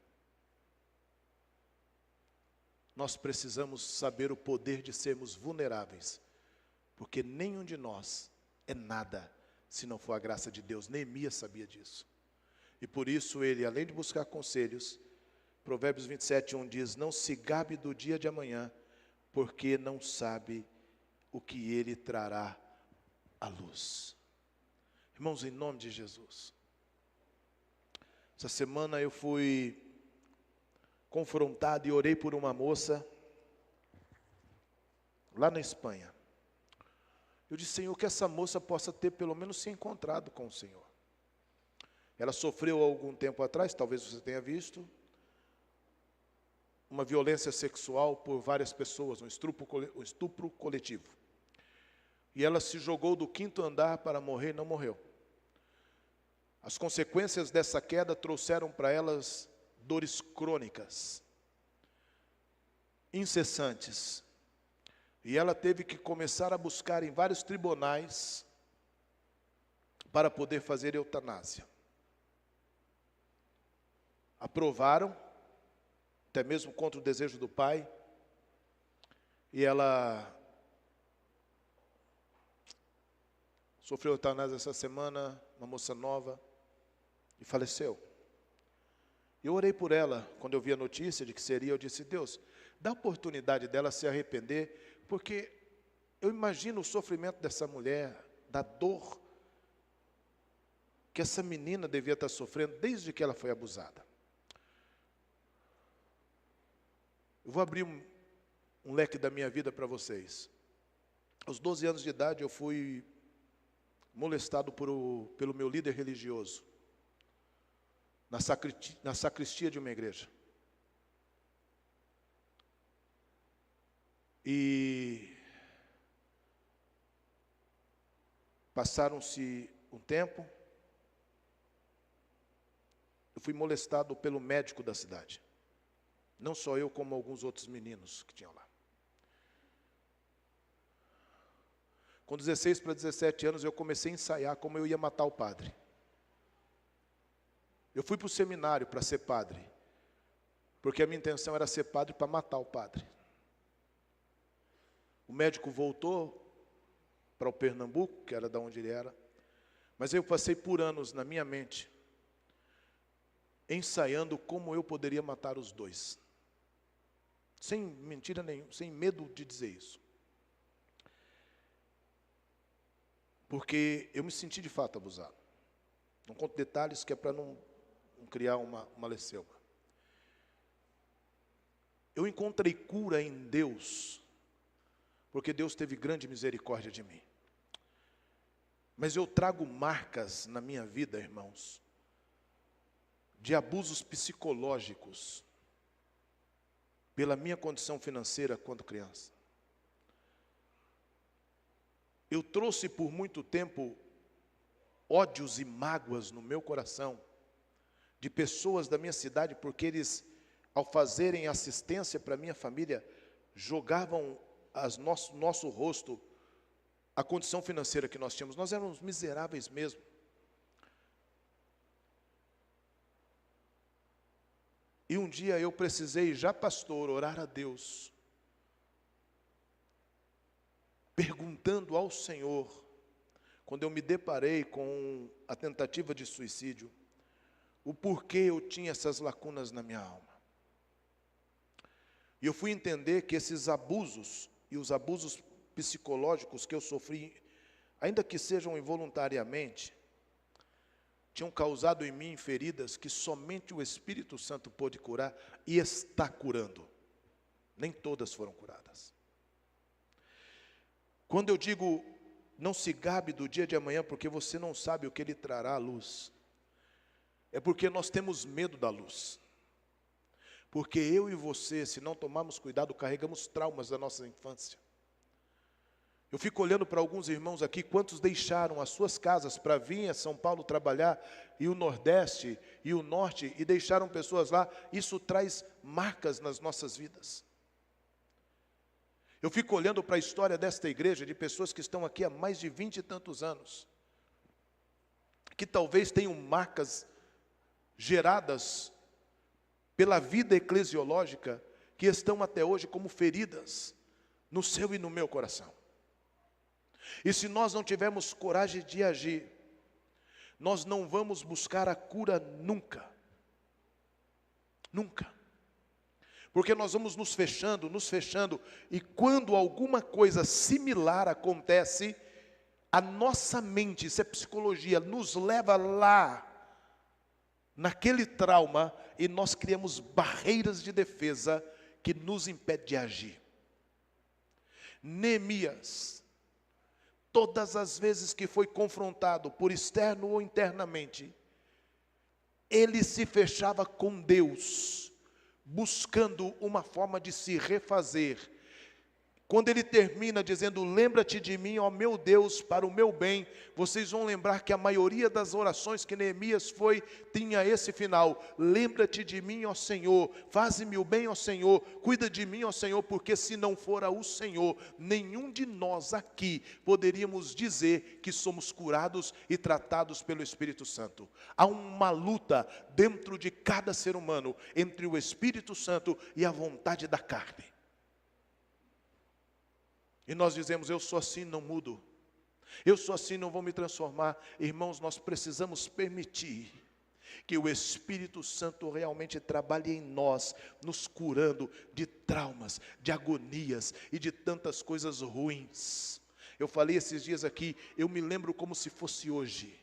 Nós precisamos saber o poder de sermos vulneráveis, porque nenhum de nós é nada se não for a graça de Deus. Neemias sabia disso. E por isso ele, além de buscar conselhos, Provérbios 27, 1 diz, não se gabe do dia de amanhã, porque não sabe o que ele trará à luz. Irmãos, em nome de Jesus, essa semana eu fui confrontado e orei por uma moça, lá na Espanha. Eu disse, Senhor, que essa moça possa ter pelo menos se encontrado com o Senhor. Ela sofreu há algum tempo atrás, talvez você tenha visto, uma violência sexual por várias pessoas, um estupro coletivo. E ela se jogou do 5º andar para morrer e não morreu. As consequências dessa queda trouxeram para elas dores crônicas, incessantes. E ela teve que começar a buscar em vários tribunais para poder fazer eutanásia. Aprovaram, até mesmo contra o desejo do pai, e ela sofreu eutanásia essa semana, uma moça nova, e faleceu. Eu orei por ela, quando eu vi a notícia de que seria, eu disse, Deus, dá a oportunidade dela se arrepender, porque eu imagino o sofrimento dessa mulher, da dor que essa menina devia estar sofrendo desde que ela foi abusada. Eu vou abrir um leque da minha vida para vocês. Aos 12 anos de idade eu fui molestado pelo meu líder religioso, na sacristia de uma igreja. E passaram-se um tempo, eu fui molestado pelo médico da cidade. Não só eu, como alguns outros meninos que tinham lá. Com 16 para 17 anos, eu comecei a ensaiar como eu ia matar o padre. Eu fui para o seminário para ser padre, porque a minha intenção era ser padre para matar o padre. O médico voltou para o Pernambuco, que era de onde ele era, mas eu passei por anos na minha mente, ensaiando como eu poderia matar os dois. Sem mentira nenhuma, sem medo de dizer isso. Porque eu me senti de fato abusado. Não conto detalhes que é para não criar uma leceuma. Eu encontrei cura em Deus, porque Deus teve grande misericórdia de mim. Mas eu trago marcas na minha vida, irmãos, de abusos psicológicos, pela minha condição financeira quando criança. Eu trouxe por muito tempo ódios e mágoas no meu coração, de pessoas da minha cidade, porque eles, ao fazerem assistência para a minha família, jogavam nosso rosto a condição financeira que nós tínhamos. Nós éramos miseráveis mesmo. E um dia eu precisei, já pastor, orar a Deus, perguntando ao Senhor, quando eu me deparei com a tentativa de suicídio, o porquê eu tinha essas lacunas na minha alma. E eu fui entender que esses abusos, e os abusos psicológicos que eu sofri, ainda que sejam involuntariamente, tinham causado em mim feridas que somente o Espírito Santo pôde curar e está curando. Nem todas foram curadas. Quando eu digo, não se gabe do dia de amanhã, porque você não sabe o que ele trará à luz, é porque nós temos medo da luz. Porque eu e você, se não tomarmos cuidado, carregamos traumas da nossa infância. Eu fico olhando para alguns irmãos aqui, quantos deixaram as suas casas para vir a São Paulo trabalhar, e o Nordeste e o Norte, e deixaram pessoas lá. Isso traz marcas nas nossas vidas. Eu fico olhando para a história desta igreja, de pessoas que estão aqui há mais de 20 e tantos anos, que talvez tenham marcas geradas pela vida eclesiológica, que estão até hoje como feridas no seu e no meu coração. E se nós não tivermos coragem de agir, nós não vamos buscar a cura nunca. Nunca. Porque nós vamos nos fechando, e quando alguma coisa similar acontece, a nossa mente, isso é psicologia, nos leva lá, naquele trauma, e nós criamos barreiras de defesa que nos impedem de agir. Neemias, todas as vezes que foi confrontado, por externo ou internamente, ele se fechava com Deus, buscando uma forma de se refazer. Quando ele termina dizendo, lembra-te de mim, ó meu Deus, para o meu bem, vocês vão lembrar que a maioria das orações que Neemias tinha esse final, lembra-te de mim, ó Senhor, faze-me o bem, ó Senhor, cuida de mim, ó Senhor, porque se não fora o Senhor, nenhum de nós aqui poderíamos dizer que somos curados e tratados pelo Espírito Santo. Há uma luta dentro de cada ser humano, entre o Espírito Santo e a vontade da carne. E nós dizemos, eu sou assim, não mudo. Eu sou assim, não vou me transformar. Irmãos, nós precisamos permitir que o Espírito Santo realmente trabalhe em nós, nos curando de traumas, de agonias e de tantas coisas ruins. Eu falei esses dias aqui, eu me lembro como se fosse hoje.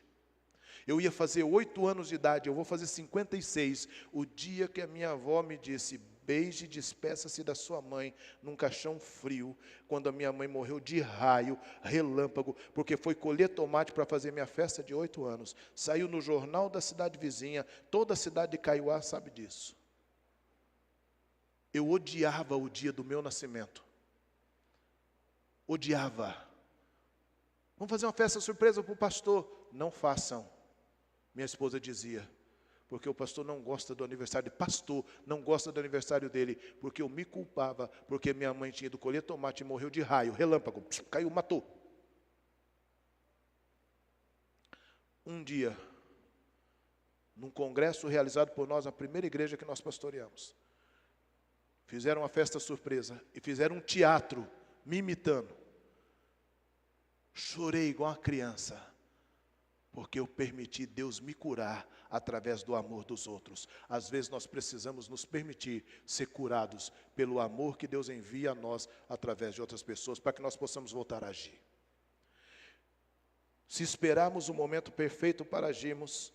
Eu ia fazer 8 anos de idade, eu vou fazer 56. O dia que a minha avó me disse, beije e despeça-se da sua mãe num caixão frio, quando a minha mãe morreu de raio, relâmpago, porque foi colher tomate para fazer minha festa de 8 anos. Saiu no jornal da cidade vizinha, toda a cidade de Caiuá sabe disso. Eu odiava o dia do meu nascimento. Odiava. Vamos fazer uma festa surpresa para o pastor. Não façam. Minha esposa dizia, porque o pastor não gosta do aniversário, pastor não gosta do aniversário dele, porque eu me culpava, porque minha mãe tinha ido colher tomate e morreu de raio, relâmpago, caiu, matou. Um dia, num congresso realizado por nós, na primeira igreja que nós pastoreamos, fizeram uma festa surpresa e fizeram um teatro me imitando. Chorei igual uma criança, porque eu permiti Deus me curar através do amor dos outros. Às vezes nós precisamos nos permitir ser curados pelo amor que Deus envia a nós através de outras pessoas, para que nós possamos voltar a agir. Se esperarmos o momento perfeito para agirmos,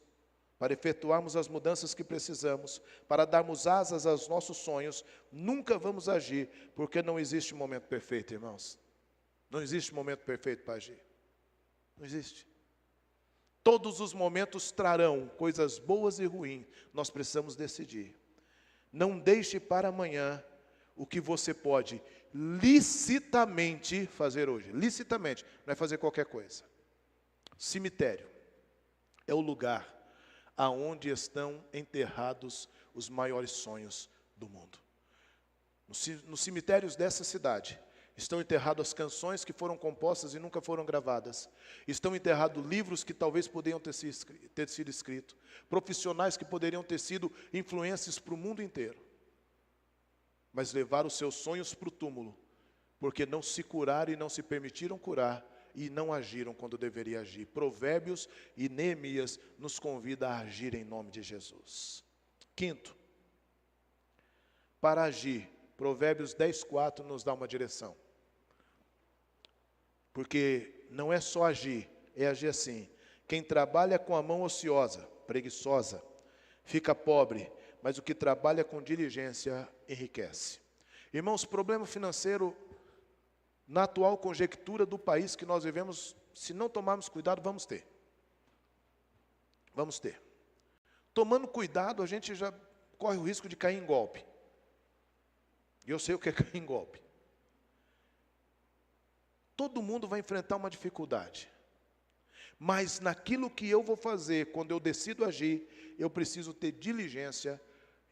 para efetuarmos as mudanças que precisamos, para darmos asas aos nossos sonhos, nunca vamos agir, porque não existe momento perfeito, irmãos. Não existe momento perfeito para agir. Não existe. Todos os momentos trarão coisas boas e ruins. Nós precisamos decidir. Não deixe para amanhã o que você pode licitamente fazer hoje. Licitamente, não é fazer qualquer coisa. Cemitério é o lugar aonde estão enterrados os maiores sonhos do mundo. Nos cemitérios dessa cidade estão enterradas as canções que foram compostas e nunca foram gravadas. Estão enterrados livros que talvez poderiam ter sido escritos. Profissionais que poderiam ter sido influências para o mundo inteiro. Mas levaram os seus sonhos para o túmulo, porque não se curaram e não se permitiram curar, e não agiram quando deveria agir. Provérbios e Neemias nos convida a agir em nome de Jesus. Quinto, para agir, Provérbios 10:4 nos dá uma direção. Porque não é só agir, é agir assim. Quem trabalha com a mão ociosa, preguiçosa, fica pobre, mas o que trabalha com diligência enriquece. Irmãos, problema financeiro, na atual conjectura do país que nós vivemos, se não tomarmos cuidado, vamos ter. Vamos ter. Tomando cuidado, a gente já corre o risco de cair em golpe. E eu sei o que é cair em golpe. Todo mundo vai enfrentar uma dificuldade. Mas naquilo que eu vou fazer, quando eu decido agir, eu preciso ter diligência,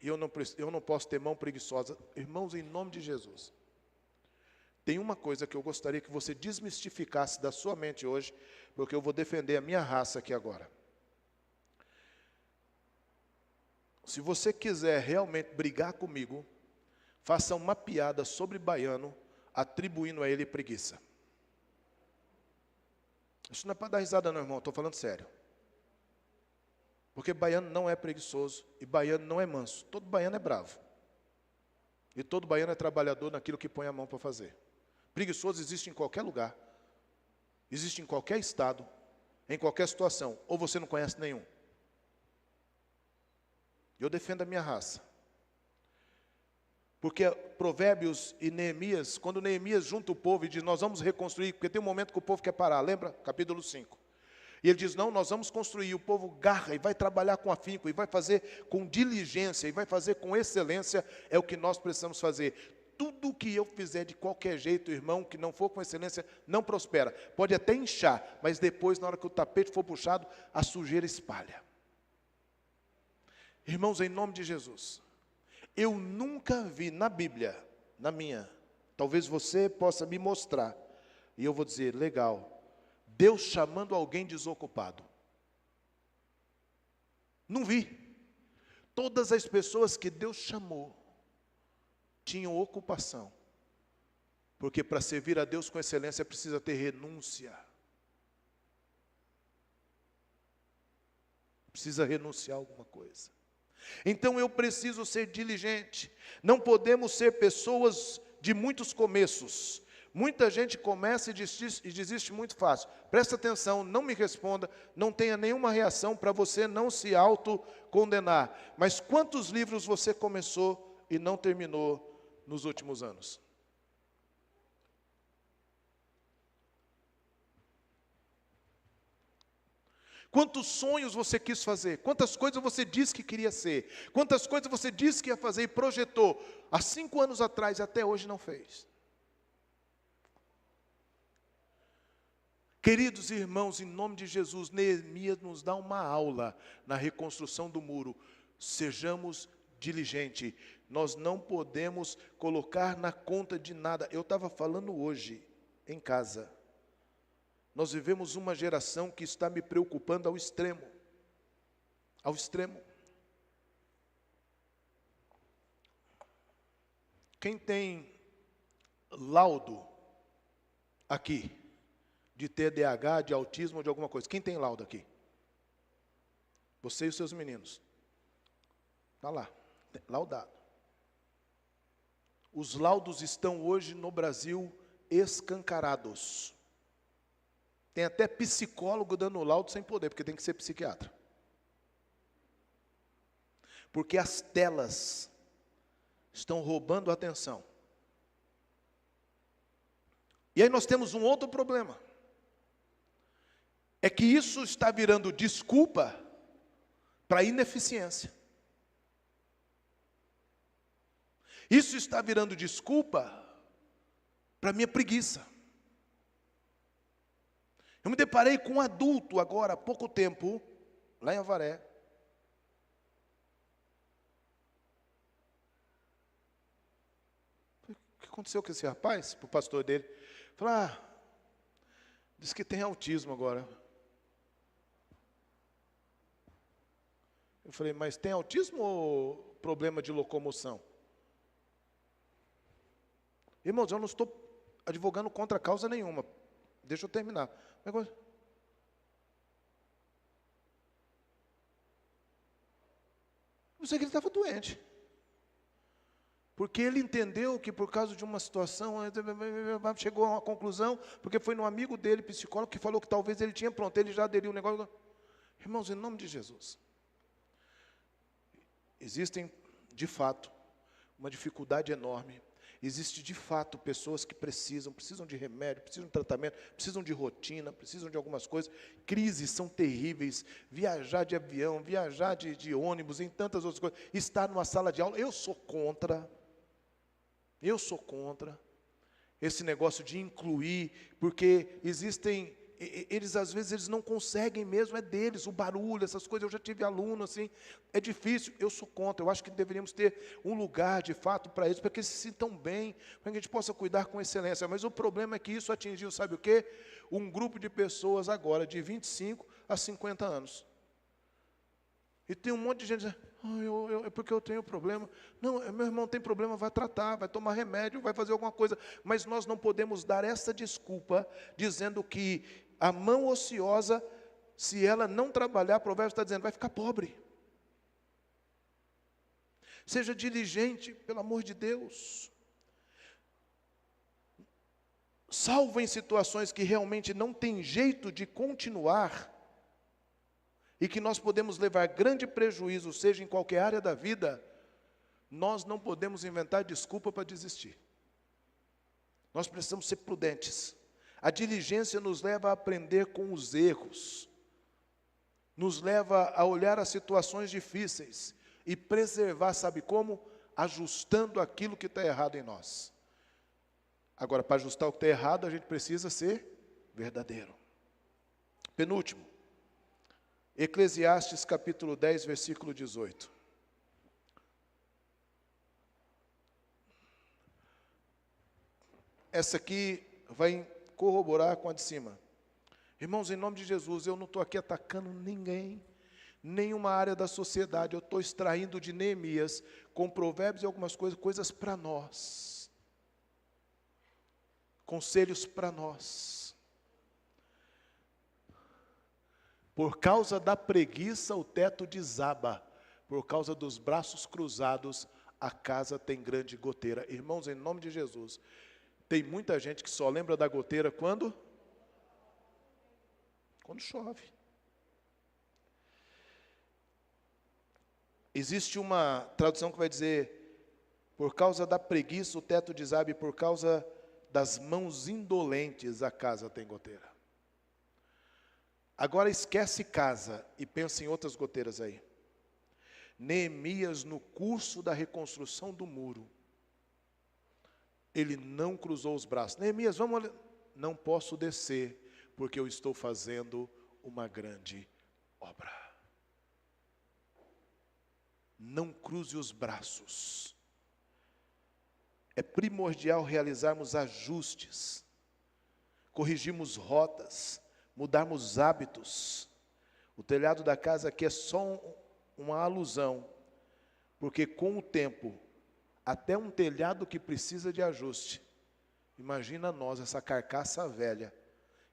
e eu não posso ter mão preguiçosa. Irmãos, em nome de Jesus, tem uma coisa que eu gostaria que você desmistificasse da sua mente hoje, porque eu vou defender a minha raça aqui agora. Se você quiser realmente brigar comigo, faça uma piada sobre baiano, atribuindo a ele preguiça. Isso não é para dar risada não, irmão, estou falando sério. Porque baiano não é preguiçoso, e baiano não é manso. Todo baiano é bravo. E todo baiano é trabalhador naquilo que põe a mão para fazer. Preguiçoso existe em qualquer lugar, existe em qualquer estado, em qualquer situação, ou você não conhece nenhum. Eu defendo a minha raça. Porque Provérbios e Neemias, quando Neemias junta o povo e diz, nós vamos reconstruir, porque tem um momento que o povo quer parar, lembra? Capítulo 5. E ele diz, não, nós vamos construir, e o povo garra e vai trabalhar com afinco, e vai fazer com diligência, e vai fazer com excelência, é o que nós precisamos fazer. Tudo o que eu fizer de qualquer jeito, irmão, que não for com excelência, não prospera. Pode até inchar, mas depois, na hora que o tapete for puxado, a sujeira espalha. Irmãos, em nome de Jesus, eu nunca vi na Bíblia, na minha, talvez você possa me mostrar, e eu vou dizer, legal, Deus chamando alguém desocupado. Não vi. Todas as pessoas que Deus chamou tinham ocupação. Porque para servir a Deus com excelência precisa ter renúncia. Precisa renunciar a alguma coisa. Então eu preciso ser diligente. Não podemos ser pessoas de muitos começos. Muita gente começa e desiste muito fácil. Presta atenção, não me responda, não tenha nenhuma reação para você não se autocondenar. Mas quantos livros você começou e não terminou nos últimos anos? Quantos sonhos você quis fazer? Quantas coisas você disse que queria ser? Quantas coisas você disse que ia fazer e projetou? Há 5 anos atrás e até hoje não fez. Queridos irmãos, em nome de Jesus, Neemias nos dá uma aula na reconstrução do muro. Sejamos diligentes. Nós não podemos colocar na conta de nada. Eu estava falando hoje em casa. Nós vivemos uma geração que está me preocupando ao extremo. Ao extremo. Quem tem laudo aqui, de TDAH, de autismo ou de alguma coisa? Quem tem laudo aqui? Você e os seus meninos. Está lá, laudado. Os laudos estão hoje no Brasil escancarados. Tem até psicólogo dando laudo sem poder, porque tem que ser psiquiatra. Porque as telas estão roubando a atenção. E aí nós temos um outro problema. É que isso está virando desculpa para a ineficiência. Isso está virando desculpa para a minha preguiça. Eu me deparei com um adulto agora, há pouco tempo, lá em Avaré. O que aconteceu com esse rapaz, para o pastor dele? Falou, diz que tem autismo agora. Eu falei, mas tem autismo ou problema de locomoção? Irmãos, eu não estou advogando contra causa nenhuma. Deixa eu terminar. Eu sei que ele estava doente. Porque ele entendeu que por causa de uma situação, chegou a uma conclusão, porque foi no amigo dele, psicólogo, que falou que talvez ele tinha pronto, ele já aderiu ao negócio. Irmãos, em nome de Jesus. Existem, de fato, uma dificuldade enorme. Existe, de fato, pessoas que precisam de remédio, precisam de tratamento, precisam de rotina, precisam de algumas coisas. Crises são terríveis. Viajar de avião, viajar de ônibus, em tantas outras coisas. Estar numa sala de aula, eu sou contra esse negócio de incluir, porque existem, eles às vezes eles não conseguem mesmo, é deles, o barulho, essas coisas. Eu já tive aluno assim, é difícil, eu sou contra. Eu acho que deveríamos ter um lugar de fato para eles, para que eles se sintam bem, para que a gente possa cuidar com excelência. Mas o problema é que isso atingiu, sabe o quê? Um grupo de pessoas agora de 25 a 50 anos. E tem um monte de gente dizendo, é porque eu tenho problema. Não, meu irmão tem problema, vai tratar, vai tomar remédio, vai fazer alguma coisa. Mas nós não podemos dar essa desculpa, dizendo que a mão ociosa, se ela não trabalhar, Provérbios está dizendo, vai ficar pobre. Seja diligente, pelo amor de Deus. Salvo em situações que realmente não tem jeito de continuar, e que nós podemos levar grande prejuízo, seja em qualquer área da vida, nós não podemos inventar desculpa para desistir. Nós precisamos ser prudentes. A diligência nos leva a aprender com os erros, nos leva a olhar as situações difíceis e preservar, sabe como? Ajustando aquilo que está errado em nós. Agora, para ajustar o que está errado, a gente precisa ser verdadeiro. Penúltimo. Eclesiastes capítulo 10, versículo 18. Essa aqui vai corroborar com a de cima. Irmãos, em nome de Jesus, eu não estou aqui atacando ninguém, nenhuma área da sociedade. Eu estou extraindo de Neemias, com provérbios e algumas coisas para nós. Conselhos para nós. Por causa da preguiça, o teto desaba. Por causa dos braços cruzados, a casa tem grande goteira. Irmãos, em nome de Jesus, tem muita gente que só lembra da goteira quando chove. Existe uma tradução que vai dizer, por causa da preguiça, o teto desaba, e por causa das mãos indolentes, a casa tem goteira. Agora esquece casa e pensa em outras goteiras aí. Neemias, no curso da reconstrução do muro, ele não cruzou os braços. Neemias, vamos olhar. Não posso descer, porque eu estou fazendo uma grande obra. Não cruze os braços. É primordial realizarmos ajustes, corrigirmos rotas, mudarmos hábitos. O telhado da casa aqui é só uma alusão, porque com o tempo, até um telhado que precisa de ajuste. Imagina nós, essa carcaça velha,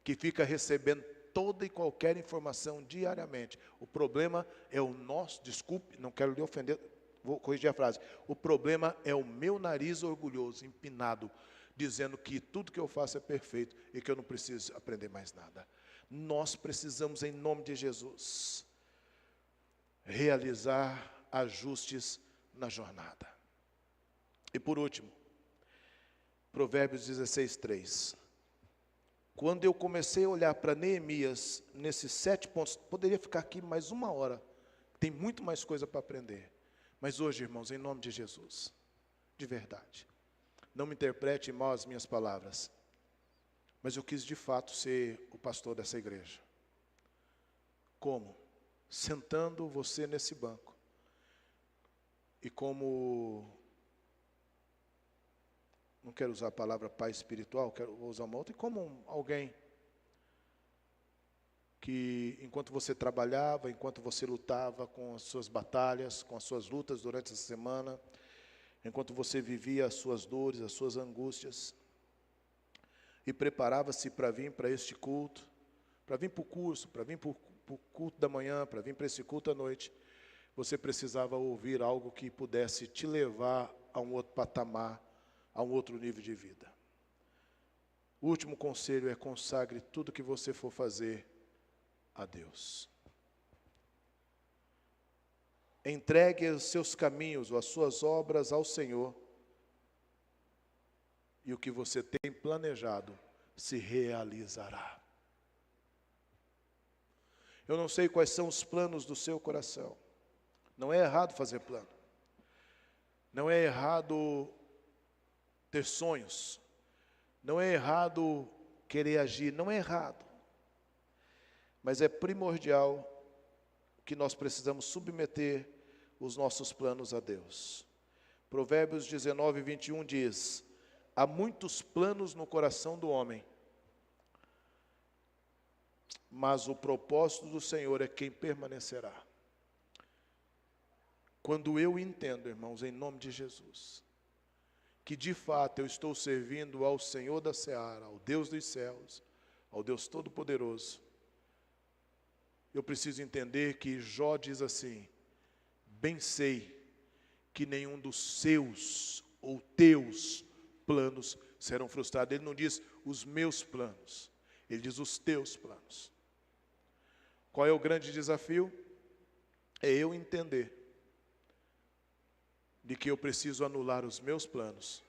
que fica recebendo toda e qualquer informação diariamente. O problema é o nosso, desculpe, não quero lhe ofender, vou corrigir a frase. O problema é o meu nariz orgulhoso, empinado, dizendo que tudo que eu faço é perfeito e que eu não preciso aprender mais nada. Nós precisamos, em nome de Jesus, realizar ajustes na jornada. E por último, Provérbios 16:3. Quando eu comecei a olhar para Neemias, nesses 7 pontos, poderia ficar aqui mais 1 hora, tem muito mais coisa para aprender. Mas hoje, irmãos, em nome de Jesus, de verdade, não me interprete mal as minhas palavras, mas eu quis de fato ser o pastor dessa igreja. Como? Sentando você nesse banco. E como, não quero usar a palavra pai espiritual, vou usar uma outra, e como alguém que enquanto você trabalhava, enquanto você lutava com as suas batalhas, com as suas lutas durante essa semana, enquanto você vivia as suas dores, as suas angústias, e preparava-se para vir para este culto, para vir para o curso, para vir para o culto da manhã, para vir para esse culto à noite, você precisava ouvir algo que pudesse te levar a um outro patamar, a um outro nível de vida. O último conselho é: consagre tudo que você for fazer a Deus. Entregue os seus caminhos ou as suas obras ao Senhor, e o que você tem planejado se realizará. Eu não sei quais são os planos do seu coração. Não é errado fazer plano. Não é errado ter sonhos. Não é errado querer agir. Não é errado. Mas é primordial que nós precisamos submeter os nossos planos a Deus. Provérbios 19:21 diz: há muitos planos no coração do homem, mas o propósito do Senhor é quem permanecerá. Quando eu entendo, irmãos, em nome de Jesus, que de fato eu estou servindo ao Senhor da Seara, ao Deus dos céus, ao Deus Todo-Poderoso, eu preciso entender que Jó diz assim: bem sei que nenhum dos seus ou teus planos serão frustrados. Ele não diz os meus planos, ele diz os teus planos. Qual é o grande desafio? É eu entender de que eu preciso anular os meus planos,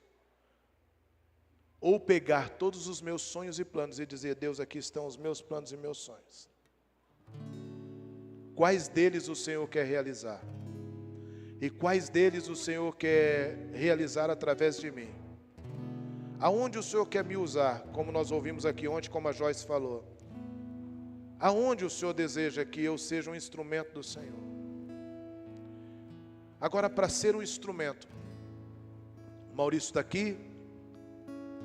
ou pegar todos os meus sonhos e planos e dizer: Deus, aqui estão os meus planos e meus sonhos. Quais deles o Senhor quer realizar? E quais deles o Senhor quer realizar através de mim? Aonde o Senhor quer me usar, como nós ouvimos aqui ontem, como a Joyce falou? Aonde o Senhor deseja que eu seja um instrumento do Senhor? Agora, para ser um instrumento, o Maurício está aqui,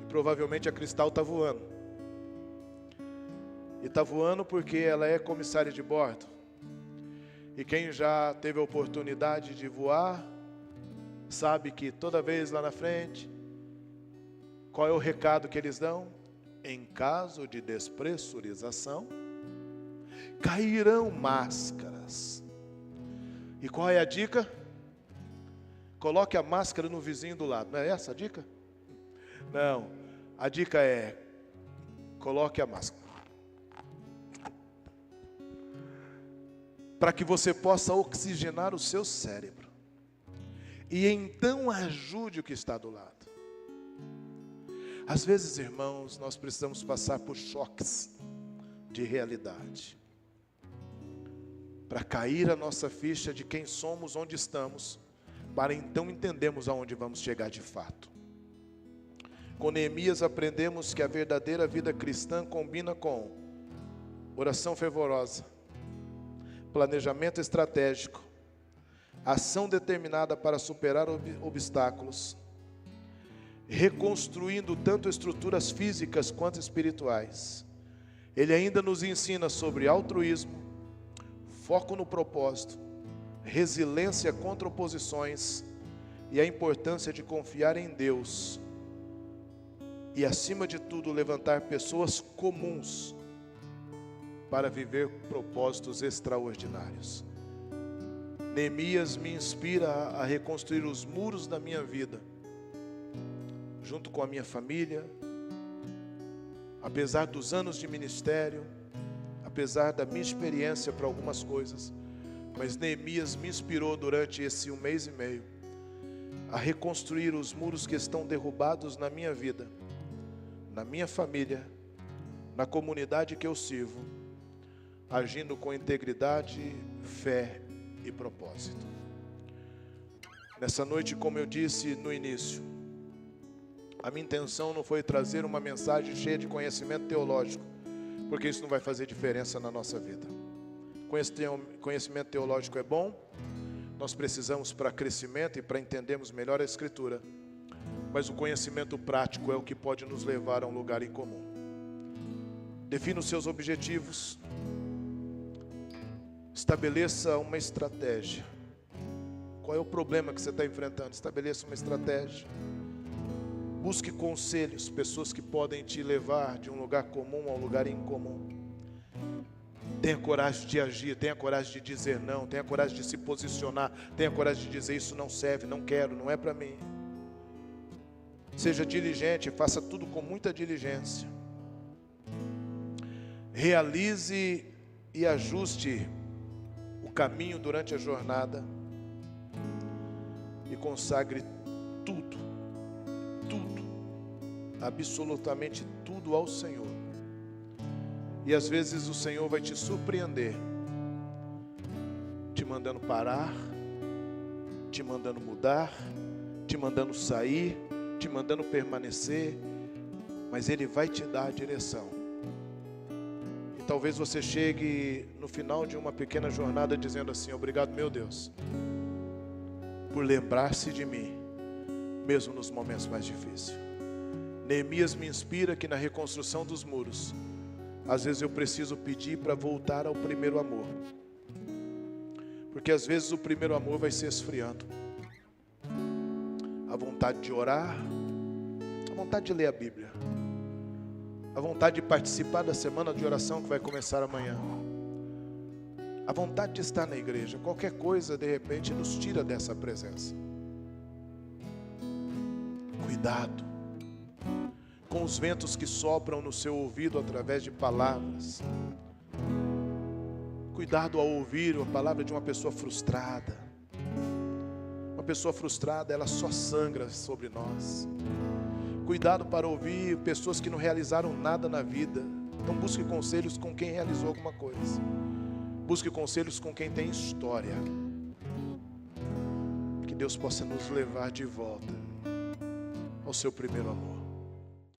e provavelmente a Cristal está voando. E está voando porque ela é comissária de bordo. E quem já teve a oportunidade de voar, sabe que toda vez lá na frente, qual é o recado que eles dão? Em caso de despressurização, cairão máscaras. E qual é a dica? Coloque a máscara no vizinho do lado. Não é essa a dica? Não. A dica é: coloque a máscara, para que você possa oxigenar o seu cérebro. E então ajude o que está do lado. Às vezes, irmãos, nós precisamos passar por choques de realidade, para cair a nossa ficha de quem somos, onde estamos, para então entendermos aonde vamos chegar de fato. Com Neemias aprendemos que a verdadeira vida cristã combina com oração fervorosa, planejamento estratégico, ação determinada para superar obstáculos, reconstruindo tanto estruturas físicas quanto espirituais, Ele ainda nos ensina sobre altruísmo, foco no propósito, resiliência contra oposições e a importância de confiar em Deus e, acima de tudo, levantar pessoas comuns para viver propósitos extraordinários. Neemias me inspira a reconstruir os muros da minha vida, junto com a minha família, apesar dos anos de ministério, apesar da minha experiência para algumas coisas, mas Neemias me inspirou durante esse 1 mês e meio a reconstruir os muros que estão derrubados na minha vida, na minha família, na comunidade que eu sirvo, agindo com integridade, fé e propósito. Nessa noite, como eu disse no início, a minha intenção não foi trazer uma mensagem cheia de conhecimento teológico, porque isso não vai fazer diferença na nossa vida. Conhecimento teológico é bom, nós precisamos para crescimento e para entendermos melhor a Escritura, mas o conhecimento prático é o que pode nos levar a um lugar em comum. Defina os seus objetivos, estabeleça uma estratégia. Qual é o problema que você está enfrentando? Estabeleça uma estratégia. Busque conselhos, pessoas que podem te levar de um lugar comum a um lugar incomum. Tenha coragem de agir, tenha coragem de dizer não, tenha coragem de se posicionar, tenha coragem de dizer isso não serve, não quero, não é para mim. Seja diligente, faça tudo com muita diligência. Realize e ajuste o caminho durante a jornada e consagre tudo, absolutamente tudo ao Senhor. E às vezes o Senhor vai te surpreender, te mandando parar, te mandando mudar, te mandando sair, te mandando permanecer, mas Ele vai te dar a direção. E talvez você chegue no final de uma pequena jornada dizendo assim: obrigado, meu Deus, por lembrar-se de mim, mesmo nos momentos mais difíceis. Neemias me inspira que na reconstrução dos muros, às vezes eu preciso pedir para voltar ao primeiro amor, porque às vezes o primeiro amor vai se esfriando. A vontade de orar, a vontade de ler a Bíblia, a vontade de participar da semana de oração que vai começar amanhã, a vontade de estar na igreja, qualquer coisa de repente nos tira dessa presença. Cuidado com os ventos que sopram no seu ouvido através de palavras. Cuidado ao ouvir a palavra de uma pessoa frustrada. Uma pessoa frustrada, ela só sangra sobre nós. Cuidado para ouvir pessoas que não realizaram nada na vida. Então busque conselhos com quem realizou alguma coisa. Busque conselhos com quem tem história. Que Deus possa nos levar de volta ao seu primeiro amor.